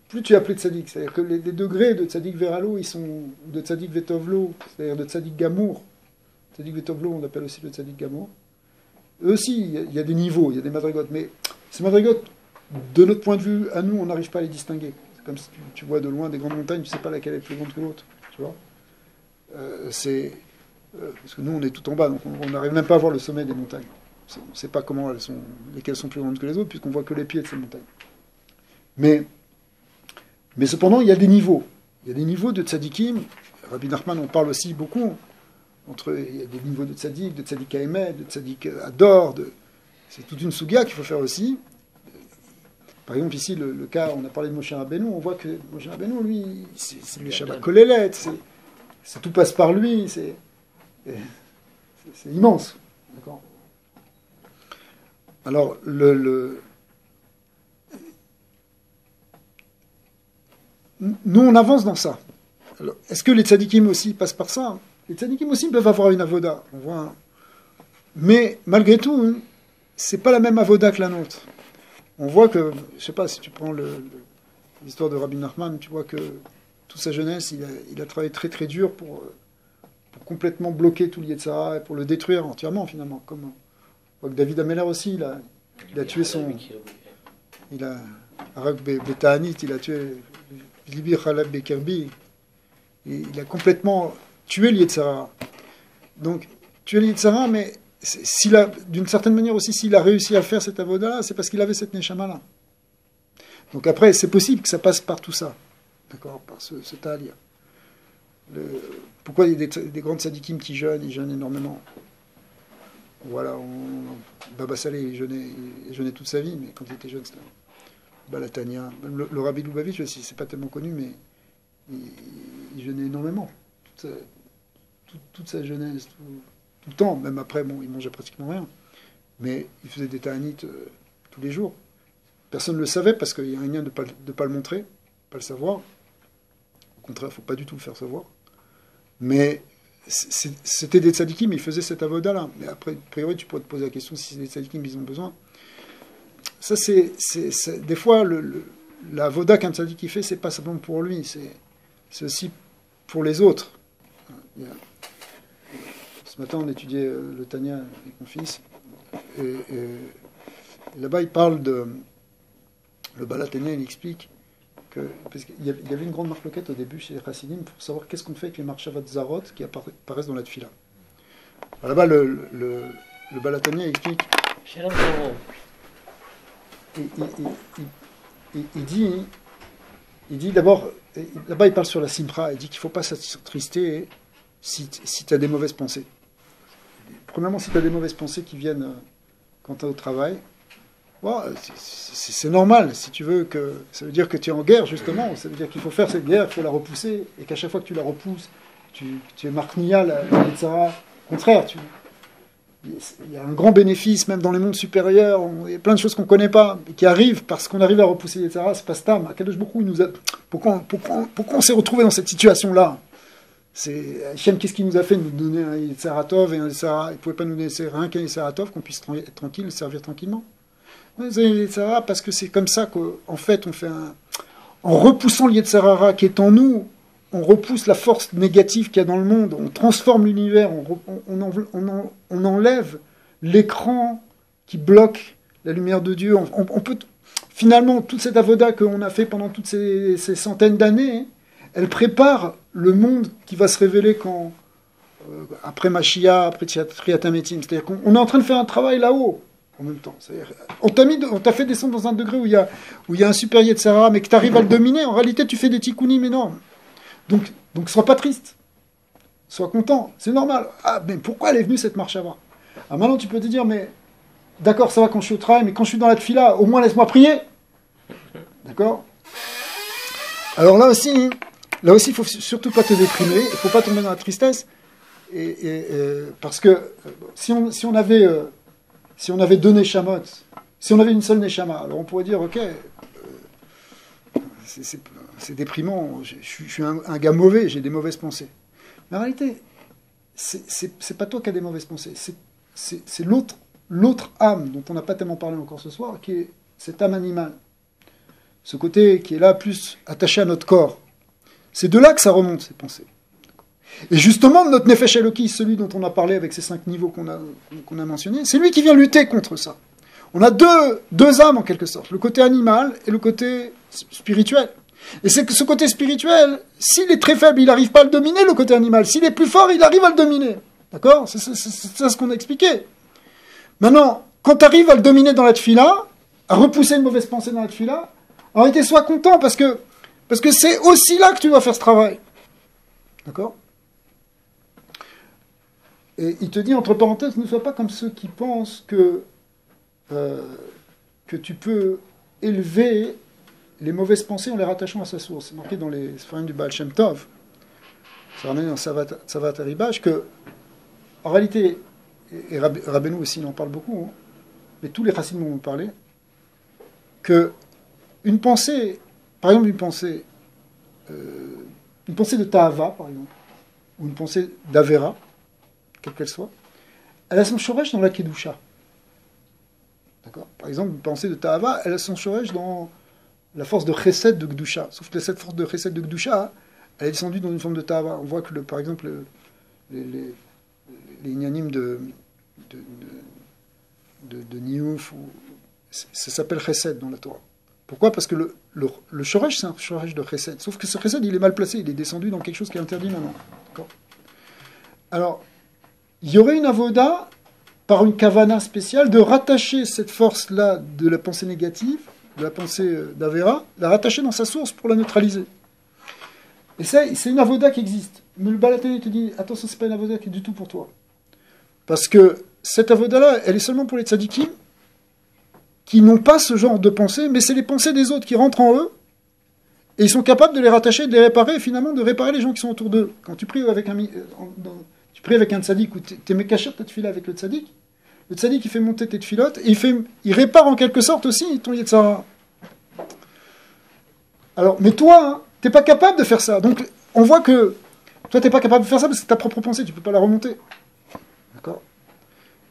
plus tu es appelé tzaddik. C'est-à-dire que les degrés de tzaddik veralo, ils sont de tzaddik vetovlo, c'est-à-dire de tzaddik gamour. Tzaddik vetovlo, on appelle aussi le tzaddik gamour. Eux aussi, il y a des niveaux, il y a des madrigotes, mais ces madrigotes, de notre point de vue, à nous, on n'arrive pas à les distinguer. C'est comme si tu vois de loin des grandes montagnes, tu ne sais pas laquelle est plus grande que l'autre. Tu vois, parce que nous, on est tout en bas, donc on n'arrive même pas à voir le sommet des montagnes. On ne sait pas comment lesquelles sont plus grandes que les autres, puisqu'on voit que les pieds de ces montagnes. Mais cependant, il y a des niveaux. Il y a des niveaux de tzadikim. Rabbi Nachman en parle aussi beaucoup. Il y a des niveaux de tzadik Haemet, de tzadik Ador. C'est toute une souga qu'il faut faire aussi. Par exemple, ici, le cas, on a parlé de Moshe Rabbeinu, on voit que Moshe Rabbeinu, lui, c'est le Shabbat Kolelet, tout passe par lui, c'est immense. D'accord. Alors, nous, on avance dans ça. Alors, est-ce que les tzadikim aussi passent par ça? Les tzadikim aussi peuvent avoir une avoda. On voit, mais malgré tout, c'est pas la même avoda que la nôtre. On voit que, je sais pas, si tu prends l'histoire de Rabbi Nachman, tu vois que toute sa jeunesse, il a travaillé très très dur pour complètement bloquer tout le Yetzirah et pour le détruire entièrement finalement. Comme on voit que David Ameller aussi, il a tué son... Arak Betahanit, il a tué Libi Khalab Bekerbi. Il a complètement tué le Yetzirah. Donc, tuer le Yetzirah, mais d'une certaine manière aussi, s'il a réussi à faire cette avoda-là, c'est parce qu'il avait cette neshama-là. Donc après, c'est possible que ça passe par tout ça, d'accord, par ce ta'alia. Pourquoi il y a des grands tzadikim qui jeûnent, ils jeûnent énormément. Voilà, Baba Saleh, il jeûnait toute sa vie, mais quand il était jeune, c'était Balatania. Le Rabbi Lubavitch aussi, c'est pas tellement connu, mais il jeûnait énormément. Toute sa jeunesse, tout le temps, même après, bon, il mangeait pratiquement rien. Mais il faisait des ta'anit tous les jours. Personne ne le savait parce qu'il y a un lien de ne pas le montrer, pas le savoir. Au contraire, il ne faut pas du tout le faire savoir. Mais c'était des tzadikim, ils faisaient cette avoda-là. Mais après, a priori, tu pourrais te poser la question si c'est des tzadikim, ils ont besoin. Ça, des fois, la avoda qu'un tzadik fait, c'est pas simplement pour lui, c'est aussi pour les autres. Ce matin, on étudiait le Tanya avec mon fils. Et là-bas, il parle de... Le Balatania, il explique parce qu'il y avait une grande marloquette au début chez les Chassidim pour savoir qu'est-ce qu'on fait avec les marchavat zarot qui apparaissent dans la tfila. Alors là-bas, le Balatania explique... Il dit d'abord... Là-bas, il parle sur la simpra. Il dit qu'il ne faut pas s'attrister si tu as des mauvaises pensées. Premièrement, si tu as des mauvaises pensées qui viennent quand tu es au travail... Bon, c'est normal, si tu veux que... Ça veut dire que tu es en guerre, justement. Ça veut dire qu'il faut faire cette guerre, il faut la repousser, et qu'à chaque fois que tu la repousses, tu es marknial, etc. Au contraire, il y a un grand bénéfice, même dans les mondes supérieurs, il y a plein de choses qu'on ne connaît pas, qui arrivent parce qu'on arrive à repousser, etc. C'est pas stam. Akadosh Baruch Hu, il nous a... Pourquoi on s'est retrouvé dans cette situation-là? C'est Hachem, qu'est-ce qu'il nous a fait de nous donner un Yetzaratov et un Yetzara? Il ne pouvait pas nous laisser rien qu'un Yetzaratov, qu'on puisse être tranquille, le servir tranquillement. Parce que c'est comme ça qu'en fait, en repoussant l'Yetzarara qui est en nous, on repousse la force négative qu'il y a dans le monde, on transforme l'univers, on enlève l'écran qui bloque la lumière de Dieu. On peut, finalement, toute cette avoda qu'on a fait pendant toutes ces centaines d'années, elle prépare le monde qui va se révéler après Mashiach, après Triatametim. C'est-à-dire qu'on est en train de faire un travail là-haut. En même temps, on t'a fait descendre dans un degré où il y a un super Yetzara, mais que tu arrives à le dominer. En réalité, tu fais des tikkunim énormes. Donc, sois pas triste. Sois content. C'est normal. Ah, mais pourquoi elle est venue cette marche avant? Ah, maintenant, tu peux te dire, mais d'accord, ça va quand je suis au travail, mais quand je suis dans la tfila, au moins laisse-moi prier. D'accord? Alors là aussi, il faut surtout pas te déprimer. Il faut pas tomber dans la tristesse. Parce que si on avait deux neshamot, si on avait une seule neshama, alors on pourrait dire, ok, c'est déprimant, je suis un gars mauvais, j'ai des mauvaises pensées. Mais en réalité, c'est pas toi qui as des mauvaises pensées, c'est l'autre âme dont on n'a pas tellement parlé encore ce soir, qui est cette âme animale. Ce côté qui est là plus attaché à notre corps. C'est de là que ça remonte, ces pensées. Et justement, notre Nefesh Eloki, celui dont on a parlé avec ces 5 niveaux qu'on a mentionnés, c'est lui qui vient lutter contre ça. On a deux âmes en quelque sorte, le côté animal et le côté spirituel. Et c'est que ce côté spirituel, s'il est très faible, il n'arrive pas à le dominer, le côté animal. S'il est plus fort, il arrive à le dominer. D'accord? C'est ça ce qu'on a expliqué. Maintenant, quand tu arrives à le dominer dans la tfila, à repousser une mauvaise pensée dans la tfila, en réalité, sois content parce que c'est aussi là que tu dois faire ce travail. D'accord? Et il te dit, entre parenthèses, ne sois pas comme ceux qui pensent que tu peux élever les mauvaises pensées en les rattachant à sa source. C'est marqué dans les Sfarim du Baal Shem Tov, c'est ramené dans Savat Haribash, que, en réalité, et Rabbeinu aussi, il en parle beaucoup, hein, mais tous les chassidim vont parler, que une pensée, par exemple une pensée de Ta'ava, par exemple, ou une pensée d'Avera, quelle qu'elle soit, elle a son shoresh dans la Kedusha. D'accord? Par exemple, une pensée de Ta'ava, elle a son shoresh dans la force de Chesed de Gdusha. Sauf que cette force de Chesed de Gdusha, elle est descendue dans une forme de Ta'ava. On voit que, par exemple, les inyanim de Niouf, ça s'appelle Chesed dans la Torah. Pourquoi? Parce que le shoresh, c'est un shoresh de Chesed. Sauf que ce Chesed, il est mal placé, il est descendu dans quelque chose qui est interdit maintenant. D'accord? Alors, il y aurait une avoda par une kavana spéciale, de rattacher cette force-là de la pensée négative, de la pensée d'Avera, la rattacher dans sa source pour la neutraliser. Et ça, c'est une avoda qui existe. Mais le Baal HaTanya te dit, attention, c'est pas une avoda qui est du tout pour toi. Parce que cette avoda-là, elle est seulement pour les tzadikim, qui n'ont pas ce genre de pensée, mais c'est les pensées des autres qui rentrent en eux, et ils sont capables de les rattacher, de les réparer, et finalement de réparer les gens qui sont autour d'eux. Quand tu pries avec tu pries avec un tzadik, ou t'es mekacher ta tefila avec le tzadik il fait monter tes tefilotes, et il répare en quelque sorte aussi ton yetzara. Alors, mais toi, hein, t'es pas capable de faire ça. Donc, on voit que toi, t'es pas capable de faire ça parce que c'est ta propre pensée, tu peux pas la remonter. D'accord ?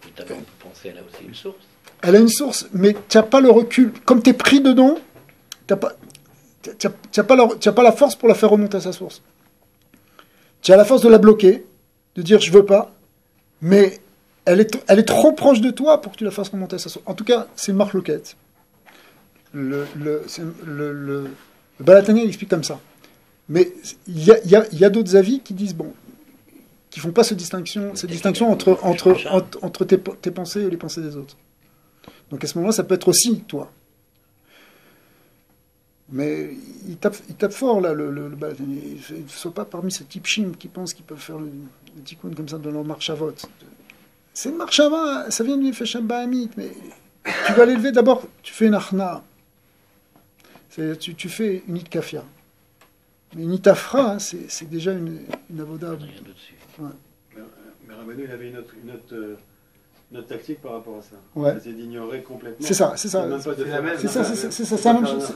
Mais ta pensée, elle a aussi une source. Elle a une source, mais tu n'as pas le recul. Comme tu es pris dedans, tu n'as pas la force pour la faire remonter à sa source. Tu as la force de la bloquer, de dire je veux pas, mais elle est trop proche de toi pour que tu la fasses remonter à sa source. En tout cas, c'est une marque loquette. Le Baal HaTanya, il explique comme ça. Mais il y a d'autres avis qui disent, bon, qui font pas cette distinction entre tes pensées et les pensées des autres. Donc à ce moment-là, ça peut être aussi toi. Mais il tape fort, là, le Baal HaTanya. Il ne soit pas parmi ces types chim qui pensent qu'ils peuvent faire le tikkun comme ça dans leur marchavot. C'est une marchava, ça vient du Feshem Bahamit, mais tu vas l'élever d'abord, tu fais une achna. Tu fais une itkafia. Mais une itafra, hein, c'est déjà une avoda. Rien dessus. Ouais. Mais Rabbeinu, il avait une autre tactique par rapport à ça. Ouais. C'est d'ignorer complètement. C'est ça. Même pas de C'est la même. C'est ça, c'est la même chose.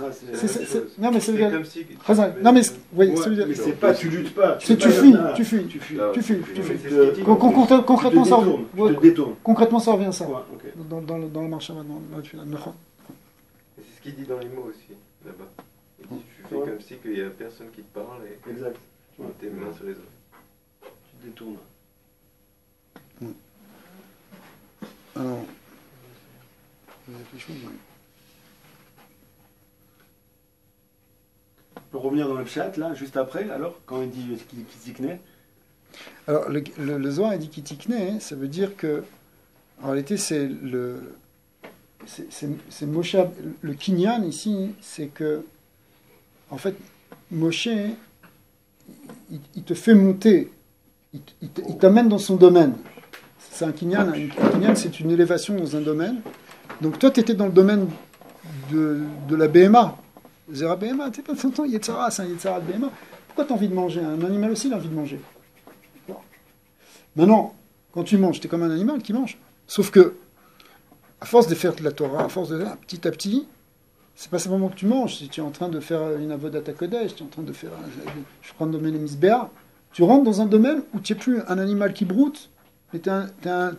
Non, mais c'est comme si. non, mais oui, mais c'est pas, tu luttes pas. c'est tu fuis. Concrètement, ça revient. Tu te détournes. Concrètement, ça revient ça. Ouais, ok. Dans la marche maintenant. C'est ce qu'il dit dans les mots aussi, là-bas. Il dit tu fais comme si qu'il n'y a personne qui te parle et Exact. tu mets tes mains sur les autres. Tu te détournes. Alors, il y a quelque chose. Pour revenir dans le chat, là, juste après, alors, quand il dit Kitikne. Alors, le Zohar, il dit Kitikne, ça veut dire que, en réalité, c'est Moshe, le Kinyan ici, c'est que, en fait, Moshe, il te fait monter, il t'amène dans son domaine. C'est un Kinyan. Un Kinyan, c'est une élévation dans un domaine. Donc, toi, tu étais dans le domaine de la BMA. Zera BMA, tu sais pas tout le temps, Yetzara, c'est un Yetzara de BMA. Pourquoi tu as envie de manger? Un animal aussi, il a envie de manger. Maintenant, quand tu manges, tu es comme un animal qui mange. Sauf que, à force de faire de la Torah, à force de faire petit à petit, c'est pas simplement que tu manges. Si tu es en train de faire une avodat kodesh, tu es en train de faire, je prends le domaine misbéa, tu rentres dans un domaine où tu n'es plus un animal qui broute, mais tu es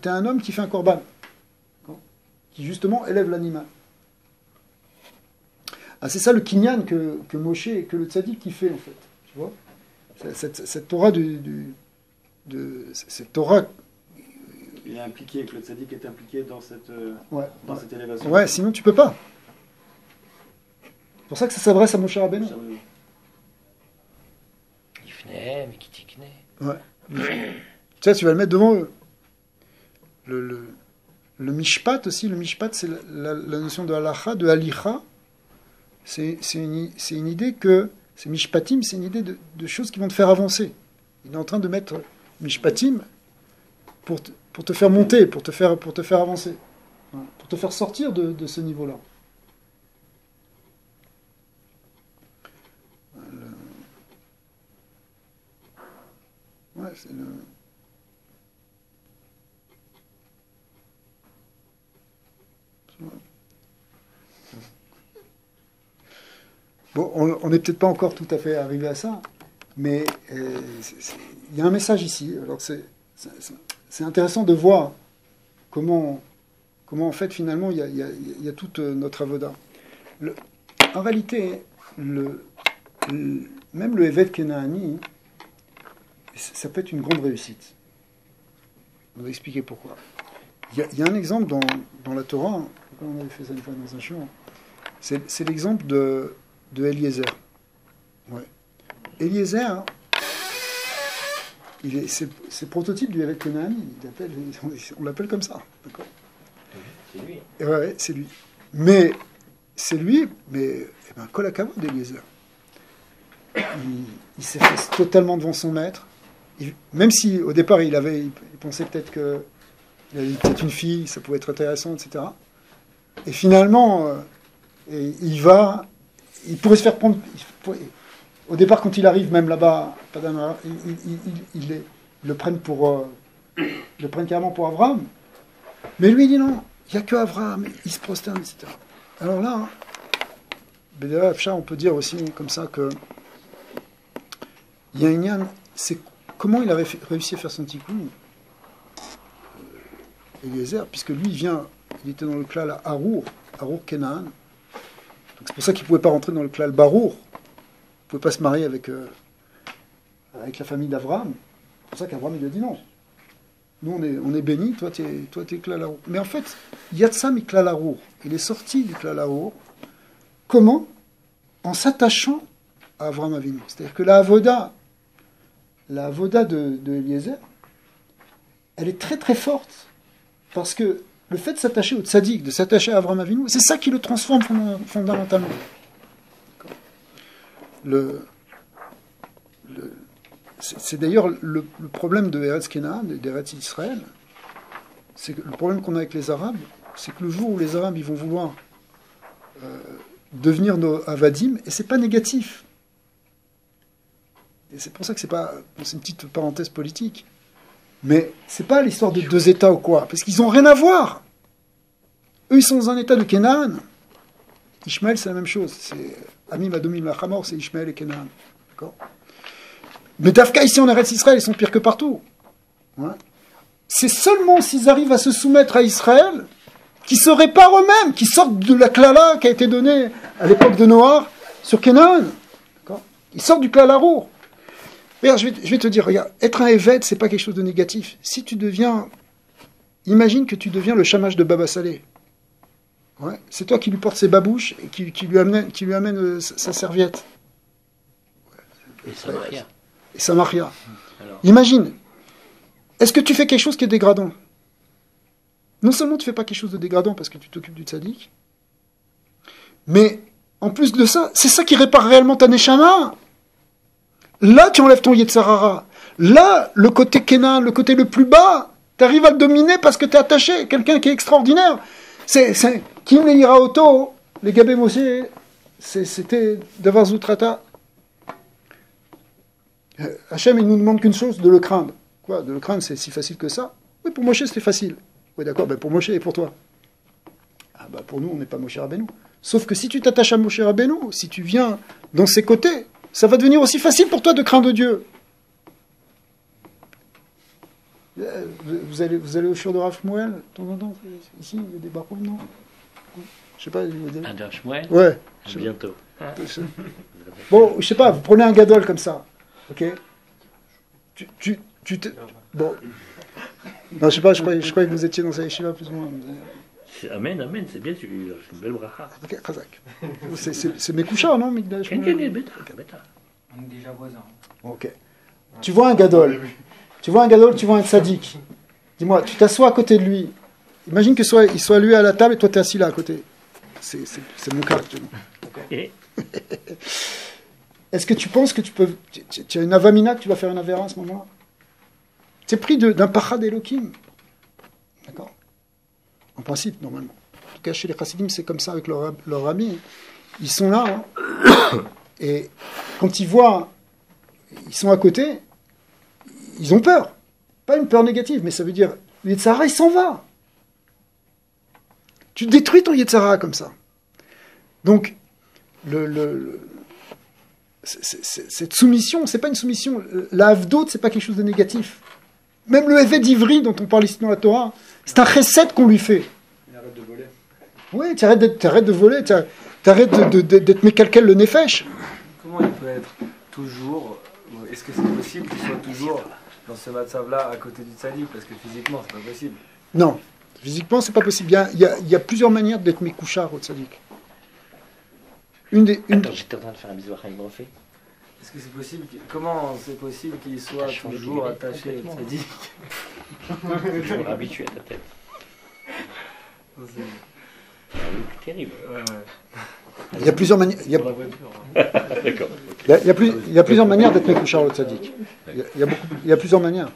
un homme qui fait un korban, qui justement élève l'animal. Ah, c'est ça le kinyan que Moshe et que le tzaddik qui fait en fait. Tu vois, cette Torah cette Torah. Il est impliqué, que le tzaddik est impliqué dans cette élévation. Ouais, sinon tu peux pas. C'est pour ça que ça s'adresse à Moshe Rabbeinu. Ifne, mais Kitikne. Ouais. Tu sais, tu vas le mettre devant eux. Le mishpat aussi, le mishpat, c'est la notion de halacha, de halicha. C'est une idée que, c'est mishpatim, c'est une idée de choses qui vont te faire avancer. Il est en train de mettre mishpatim pour te faire monter, pour te faire avancer, pour te faire sortir de ce niveau-là. Ouais, c'est le... Bon, on n'est peut-être pas encore tout à fait arrivé à ça, mais il y a un message ici. Alors c'est intéressant de voir comment en fait finalement il y a toute notre avoda. En réalité, même le Evet Kenaani, ça peut être une grande réussite. On va expliquer pourquoi. Il y a un exemple dans la Torah, on avait fait ça une fois dans un chant, c'est l'exemple de Eliezer. Ouais. Eliezer, c'est prototype du Eved Kenaani. On l'appelle comme ça. D'accord. C'est lui. Ouais, c'est lui. Mais c'est lui, mais Kol HaKavod d'Eliezer. Il s'efface totalement devant son maître. Même si au départ il pensait peut-être qu'il avait peut-être une fille, ça pouvait être intéressant, etc. Et finalement, il pourrait se faire prendre. Au départ, quand il arrive même là-bas, ils le prennent carrément pour Abraham. Mais lui il dit non, il n'y a que Abraham, il se prosterne, etc. Alors là, on peut dire aussi comme ça que il y a une yann, c'est comment il avait réussi à faire son tikkun, Eliezer, puisque lui il était dans le klal Arour Kenaan. Donc c'est pour ça qu'il ne pouvait pas rentrer dans le klal Barour. Il ne pouvait pas se marier avec la famille d'Abraham. C'est pour ça qu'Abraham lui a dit non. Nous on est bénis, toi t'es klal Arour. Mais en fait, Yatsa mi klal Arour. Il est sorti du klal Arour. Comment? En s'attachant à Abraham Avinu. C'est-à-dire que la avoda de Eliezer, elle est très très forte. Parce que le fait de s'attacher au tzaddik, de s'attacher à Abraham Avinu, c'est ça qui le transforme fondamentalement. C'est d'ailleurs le problème de Eretz Kenaan, d'Eretz Israël. C'est que le problème qu'on a avec les Arabes, c'est que le jour où les Arabes ils vont vouloir devenir nos avadim, et c'est pas négatif. Et c'est pour ça que c'est une petite parenthèse politique. Mais c'est pas l'histoire de deux États ou quoi, parce qu'ils ont rien à voir. Eux, ils sont dans un État de Kenaan. Ishmaël, c'est la même chose. C'est Amim Adomim Lachamor, c'est Ishmaël et Kenaan. D'accord. Mais Dafka, ici en Eretz Israël, ils sont pires que partout. Ouais. C'est seulement s'ils arrivent à se soumettre à Israël qui se réparent eux-mêmes, qui sortent de la klala qui a été donnée à l'époque de Noah sur Kenaan. Ils sortent du klala Arour. Regarde, je vais te dire, regarde, être un évêque, c'est pas quelque chose de négatif. Si tu deviens, imagine que tu deviens le chamash de Baba Salé. Ouais, c'est toi qui lui portes ses babouches et qui lui amène sa serviette. Et sa maria. Et sa maria. Imagine, est-ce que tu fais quelque chose qui est dégradant? Non seulement tu fais pas quelque chose de dégradant parce que tu t'occupes du tzaddik, mais en plus de ça, c'est ça qui répare réellement ta neshama. Là, tu enlèves ton Yetzarara. Là, le côté Kenan, le côté le plus bas, tu arrives à le dominer parce que tu es attaché. Quelqu'un qui est extraordinaire. Kim le Yiraoto, les Gabé Moshe, c'était Davar Zutrata. Hachem, il nous demande qu'une chose, de le craindre. Quoi? De le craindre, c'est si facile que ça? Oui, pour Moshe, c'était facile. Oui, d'accord, pour Moshe et pour toi. Pour nous, on n'est pas Moshe Rabbeinu. Sauf que si tu t'attaches à Moshe Rabbeinu, si tu viens dans ses côtés, ça va devenir aussi facile pour toi de craindre Dieu. Vous allez au shiur de Rav Shmuel de temps en temps? Ici, il y a des barreaux, non? Je sais pas. Un Rav Shmuel? Ouais. Bientôt. Bon, je sais pas, vous prenez un gadol comme ça. Ok? Bon. Non, je sais pas, je croyais que vous étiez dans sa yeshiva plus ou moins. Amen, c'est bien, c'est une belle bracha. Ok, Khazak. C'est mes couchards, non, Migdash? On est déjà voisins. Ok. Tu vois un gadol, tu vois un tzaddik. Dis-moi, tu t'assois à côté de lui. Imagine que il soit lui à la table et toi tu es assis là à côté. C'est mon cas actuellement. Est-ce que tu penses que tu as une avamina, que tu vas faire une avéra à ce moment-là? C'est pris d'un pachad Elohim. D'accord? En principe, normalement. En tout cas, chez les chassidim, c'est comme ça avec leur rabbi. Ils sont là, hein, et quand ils voient, ils sont à côté, ils ont peur. Pas une peur négative, mais ça veut dire, le Yetzara, il s'en va. Tu détruis ton Yetzara comme ça. Donc, cette soumission, c'est pas une soumission. La havdot, c'est pas quelque chose de négatif. Même le Eved d'Ivry, dont on parle ici dans la Torah, c'est un chesed qu'on lui fait. Il arrête de voler. Oui, tu arrêtes de voler, tu arrêtes d'être mécalquel le nefesh. Comment il peut être toujours... Est-ce que c'est possible qu'il soit toujours dans ce matzav-là à côté du tzaddik? Parce que physiquement, c'est pas possible. Non, physiquement, c'est pas possible. Il y a plusieurs manières d'être mékouchar au tzaddik. Attends, j'étais en train de faire un bisou à Chaim Brofé. Est-ce que c'est possible comment c'est possible qu'il soit toujours attaché au tzaddik? Toujours habitué à ta tête. C'est terrible. Il y a plusieurs manières. D'accord. Il y a plusieurs manières d'être Mekouchar au tzaddik. Il y a plusieurs manières.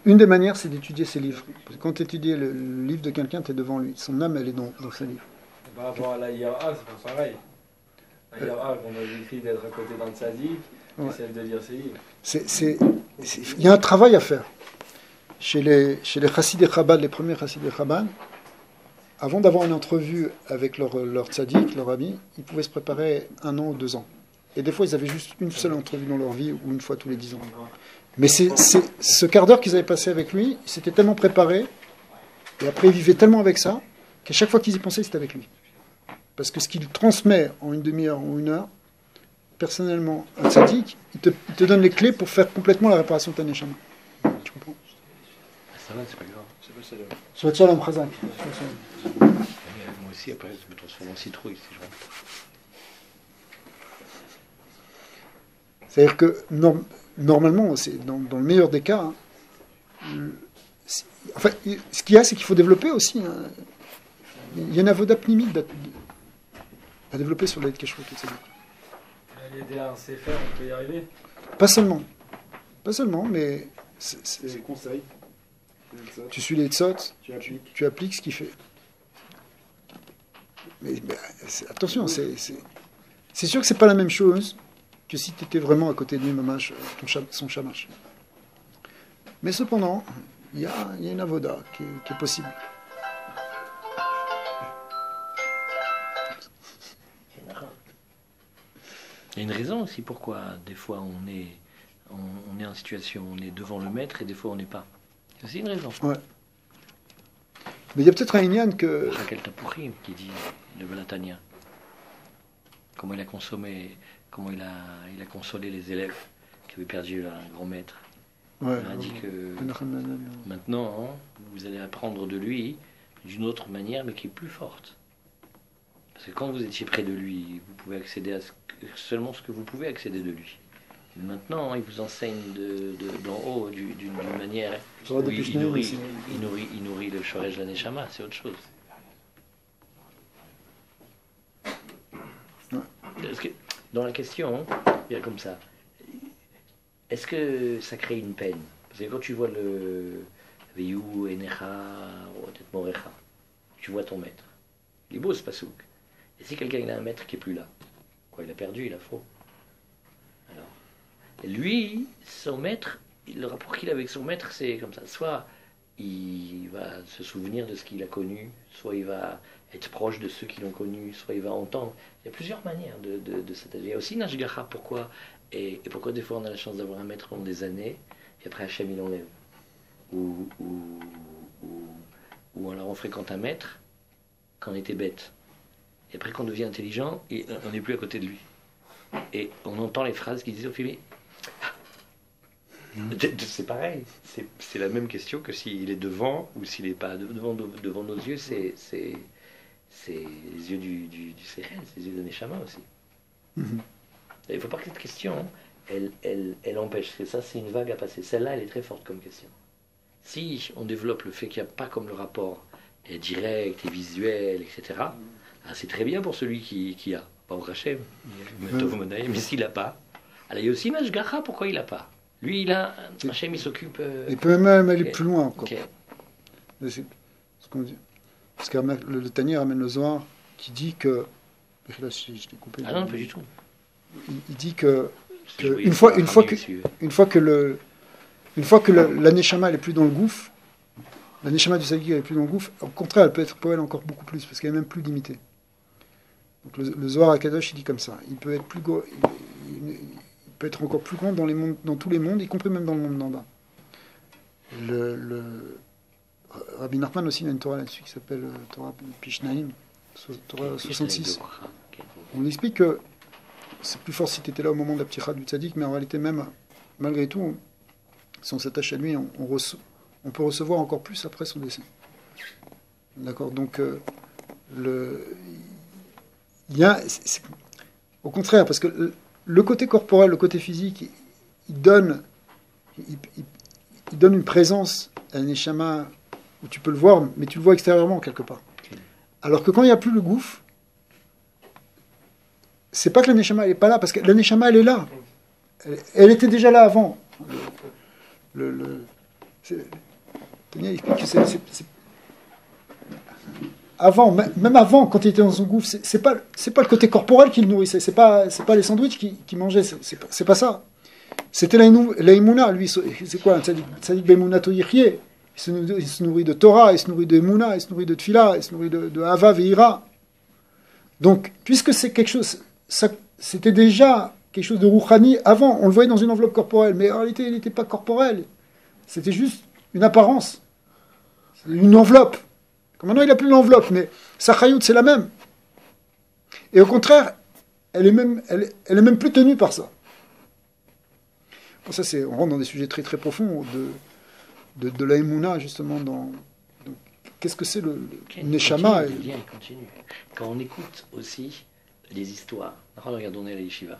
Une des manières, c'est d'étudier ses livres. Parce que quand tu étudies le livre de quelqu'un, tu es devant lui. Son âme, elle est dans ses livres. Par rapport à la IRA, c'est pas pareil. La IRA, qu'on a décrit d'être à côté d'un tzaddik, Ouais. c'est celle de lire ses livres. Il y a un travail à faire. Chez les Chassidei Chabad, les premiers Chassidei Chabad, avant d'avoir une entrevue avec leur tzaddik, leur ami, ils pouvaient se préparer 1 an ou 2 ans. Et des fois, ils avaient juste une seule entrevue dans leur vie, ou une fois tous les 10 ans. Mais c'est ce quart d'heure qu'ils avaient passé avec lui, ils s'étaient tellement préparés, et après ils vivaient tellement avec ça, qu'à chaque fois qu'ils y pensaient, c'était avec lui. Parce que ce qu'il transmet en une demi-heure ou 1 heure, personnellement, un tzaddik, il te donne les clés pour faire complètement la réparation de ta neshama. Tu comprends? Ça va, c'est pas grave. Soit Shalom Chazak. Moi aussi, après, je me transforme en citrouille si je rentre. C'est-à-dire que normalement, c'est dans le meilleur des cas, enfin, ce qu'il y a, c'est qu'il faut développer aussi. Il y a une avoda pnimite à développer sur l'aide kashrut, etc. L'aider à un sefer, on peut y arriver. Pas seulement, mais C'est des conseils. tu suis les tzot, Tu appliques. tu appliques ce qu'il fait. Mais attention, c'est sûr que c'est pas la même chose que si tu étais vraiment à côté de lui, mamash, son shamash. Mais cependant, il y a une avoda qui est possible. Il y a une raison aussi pourquoi des fois on est en situation, on est devant le maître et des fois on n'est pas. C'est aussi une raison. Ouais. Mais il y a peut-être un inyan que... Raquel Tapourim qui dit le Balatania. Comment il a consommé, comment il a consolé les élèves qui avaient perdu un grand maître. Ouais, Il a dit que maintenant, vous allez apprendre de lui d'une autre manière, mais qui est plus forte. Parce que quand vous étiez près de lui, vous pouvez accéder à seulement ce que vous pouvez accéder de lui. Maintenant, il vous enseigne d'en haut, d'une manière où il nourrit le Shoresh la Neshama, c'est autre chose. Parce que dans la question, il y a comme ça. Est-ce que ça crée une peine? Parce que quand tu vois le Veyu Enecha, Morecha, tu vois ton maître. Il est beau ce pasouk. Et si quelqu'un il a un maître qui est plus là, quoi, il a perdu, il a faux. Alors, lui, son maître, le rapport qu'il a avec son maître, c'est comme ça. Soit il va se souvenir de ce qu'il a connu, soit il va être proche de ceux qui l'ont connu, soit il va entendre. Il y a plusieurs manières de s'attacher. Il y a aussi Nashgacha, pourquoi et pourquoi des fois on a la chance d'avoir un maître pendant des années, et après Hachem il enlève. Ou alors on fréquente un maître quand on était bête. Et après, quand on devient intelligent, on n'est plus à côté de lui. Et on entend les phrases qu'il disait au film. C'est pareil. C'est la même question que s'il est devant ou s'il n'est pas devant nos yeux. C'est les yeux du Sechel, c'est les yeux de Neshama aussi. Il ne faut pas que cette question, elle empêche. Parce que ça, c'est une vague à passer. Celle-là, elle est très forte comme question. Si on développe le fait qu'il n'y a pas comme le rapport est direct et visuel, etc., c'est très bien pour celui qui a. Pas au Hachem, mais s'il n'a pas. Alors il y a aussi Nashgacha, pourquoi il n'a pas? Lui, il a. Hachem, il s'occupe. Il peut même aller plus loin encore. Okay. C'est ce qu'on dit. Parce que le Tanya ramène le Zohar qui dit que. Là, je t'ai coupé. Ah non, pas du tout. Il dit que une fois que la Neshama elle est plus dans le gouffre, la Neshama du Tzaddik elle est plus dans le gouffre, au contraire, elle peut être pour elle encore beaucoup plus, parce qu'elle est même plus limitée. Donc le Zohar HaKadosh, il dit comme ça. Il peut être plus il peut être encore plus grand dans tous les mondes, y compris même dans le monde d'en bas. Rabbi Nachman aussi a une Torah là-dessus qui s'appelle Torah Pishnaim, Torah 66. On explique que c'est plus fort si tu étais là au moment de la pticha du tzaddik, mais en réalité même, malgré tout, si on s'attache à lui, on peut recevoir encore plus après son décès. D'accord. Donc au contraire, parce que le côté corporel, le côté physique, il donne une présence à un neshama où tu peux le voir, mais tu le vois extérieurement quelque part. Alors que quand il n'y a plus le gouffre, c'est pas que la neshama elle n'est pas là, parce que la neshama elle est là. Elle était déjà là avant. Tania explique que c'est avant, même avant, quand il était dans son gouffre, c'est pas le côté corporel qui le nourrissait, c'est pas les sandwichs qui mangeait, c'est pas ça. C'était la Emouna, lui, c'est quoi? Tzadik Bemunato Yichye. Il se nourrit de Torah, il se nourrit de Emouna, il se nourrit de Tfila, il se nourrit de Hava Veira. Donc, puisque c'est quelque chose, c'était déjà quelque chose de Rouhani avant, on le voyait dans une enveloppe corporelle, mais en réalité, il n'était pas corporel. C'était juste une apparence, une enveloppe. Comme maintenant, il n'a plus l'enveloppe, mais sa chayout, c'est la même. Et au contraire, elle est même plus tenue par ça. Bon, ça, on rentre dans des sujets très très profonds de la Emouna, justement, qu'est-ce que c'est le Neshama Le lien continue. Quand on écoute aussi les histoires, regarde, on est à la yeshiva.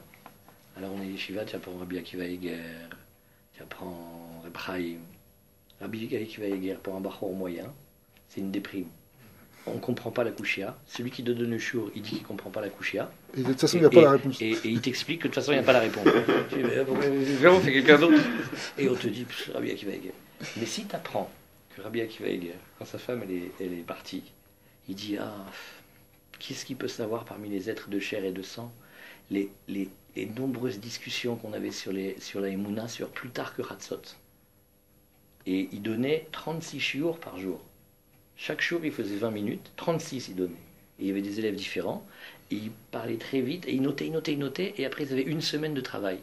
Alors on est à la yeshiva, tu apprends Rabbi Akiva Eger, tu apprends Reb Chaim. Rabbi Akiva Eger, pour un bachor moyen, c'est une déprime. On ne comprend pas la kushia. Celui qui te donne le shiur, il dit qu'il ne comprend pas la kushia. Et de toute façon, il n'y a pas la réponse. Et il t'explique que de toute façon, il n'y a pas la réponse. Tu dis, vraiment, c'est quelqu'un d'autre. Et on te dit, Rabbi Akiva Eger. Mais si tu apprends que Rabbi Akiva Eger, quand sa femme elle est partie, il dit, qu'est-ce qu'il peut savoir parmi les êtres de chair et de sang les nombreuses discussions qu'on avait sur la Emouna, sur plus tard que Hatzot. Et il donnait 36 shiur par jour. Chaque jour, il faisait 20 minutes, 36 il donnait. Et il y avait des élèves différents, et il parlait très vite, et il notait, et après, ils avaient une semaine de travail.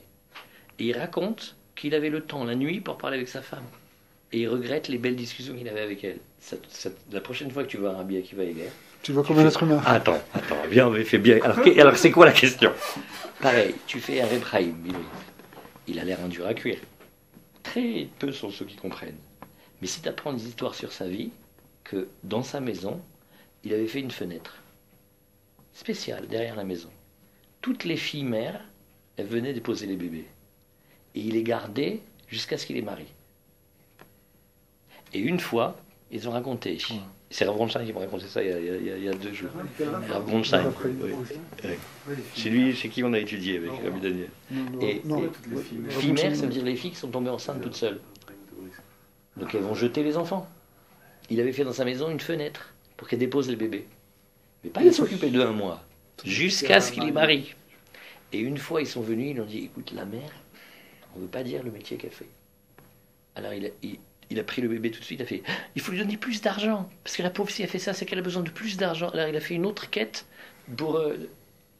Et il raconte qu'il avait le temps, la nuit, pour parler avec sa femme. Et il regrette les belles discussions qu'il avait avec elle. La prochaine fois que tu vois un Rabbi Akiva Eger, tu vois comme un être humain. Attends, bien, on fait bien. Alors c'est quoi la question? Pareil, tu fais un Reb Chaim, il a l'air un dur à cuire. Très peu sont ceux qui comprennent. Mais si tu apprends des histoires sur sa vie, que dans sa maison, il avait fait une fenêtre spéciale derrière la maison. Toutes les filles mères, elles venaient déposer les bébés. Et il les gardait jusqu'à ce qu'il les marie. Et une fois, ils ont raconté. C'est Rav Bronstein qui m'a raconté ça il y a 2 jours. Rav Bronstein. C'est lui, chez qui on a étudié avec Rabbi Daniel. Et filles mères, ça veut dire les filles qui sont tombées enceintes toutes seules. Donc elles vont jeter les enfants. Il avait fait dans sa maison une fenêtre pour qu'elle dépose les bébés. Mais pas de s'occuper d'eux un mois, jusqu'à ce qu'il les marie. Et une fois, ils sont venus, ils lui ont dit, écoute, la mère, on ne veut pas dire le métier qu'elle fait. Alors il a pris le bébé tout de suite, il a fait, il faut lui donner plus d'argent. Parce que la pauvre, si elle fait ça, c'est qu'elle a besoin de plus d'argent. Alors il a fait une autre quête pour...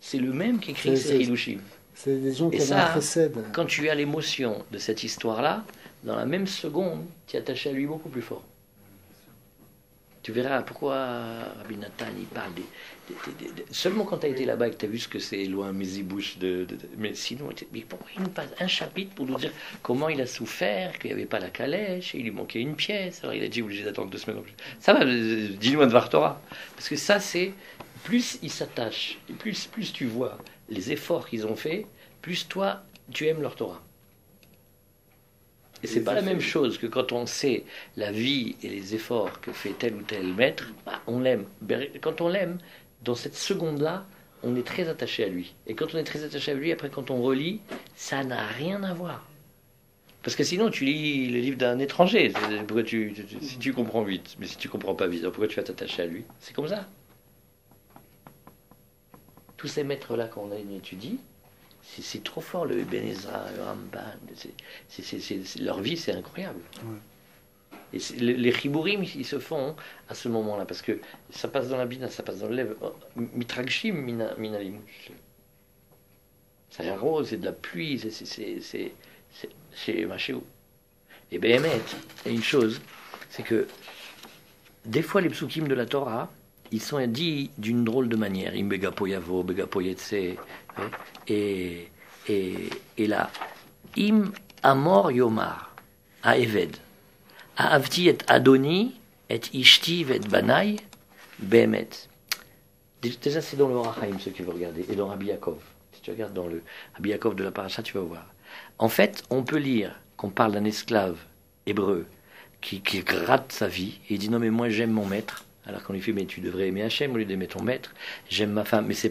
c'est le même qui écrit ces Hidushim. C'est des gens qui avaient un précède. Quand tu as l'émotion de cette histoire-là, dans la même seconde, tu es attaché à lui beaucoup plus fort. Tu verras pourquoi Rabbi Nathan il parle seulement quand tu as été là-bas et que tu as vu ce que c'est loin Mizibouche mais sinon mais pourquoi il nous passe un chapitre pour nous dire comment il a souffert, qu'il n'y avait pas la calèche, il lui manquait une pièce, alors il a dit obligé d'attendre 2 semaines en plus. Ça va, dis-nous un Dvar Torah, parce que ça c'est plus il s'attache et plus tu vois les efforts qu'ils ont fait, plus toi tu aimes leur Torah. Et c'est pas la même chose que quand on sait la vie et les efforts que fait tel ou tel maître, on l'aime. Quand on l'aime, dans cette seconde-là, on est très attaché à lui. Et quand on est très attaché à lui, après quand on relit, ça n'a rien à voir. Parce que sinon, tu lis le livre d'un étranger. Pourquoi si tu comprends vite, mais si tu comprends pas vite, pourquoi tu vas t'attacher à lui? C'est comme ça. Tous ces maîtres-là qu'on a étudiés, c'est trop fort, le Ben Ezra, le Ramban, leur vie c'est incroyable. Ouais. Et les chibourim ils se font à ce moment-là, parce que ça passe dans la bina, ça passe dans le lèvre. Mitragshim minalimouch. Ça arrose, c'est de la pluie, c'est machéou. Et Béhémet, il y a une chose, c'est que des fois les psukim de la Torah, ils sont dits d'une drôle de manière. Im begapo yavo, begapo yetse. Et là, im amor yomar, a eved, a avti et adoni, et ishti et banai, behemet. Déjà, c'est dans le Orachaim, ceux qui veulent regarder, et dans Rabbi Yaakov. Si tu regardes dans le Rabbi Yaakov de la Paracha, tu vas voir. En fait, on peut lire qu'on parle d'un esclave hébreu qui gratte sa vie, et il dit non mais moi j'aime mon maître, alors qu'on lui fait mais tu devrais aimer Hachem au lieu d'aimer ton maître, j'aime ma femme, mais c'est pas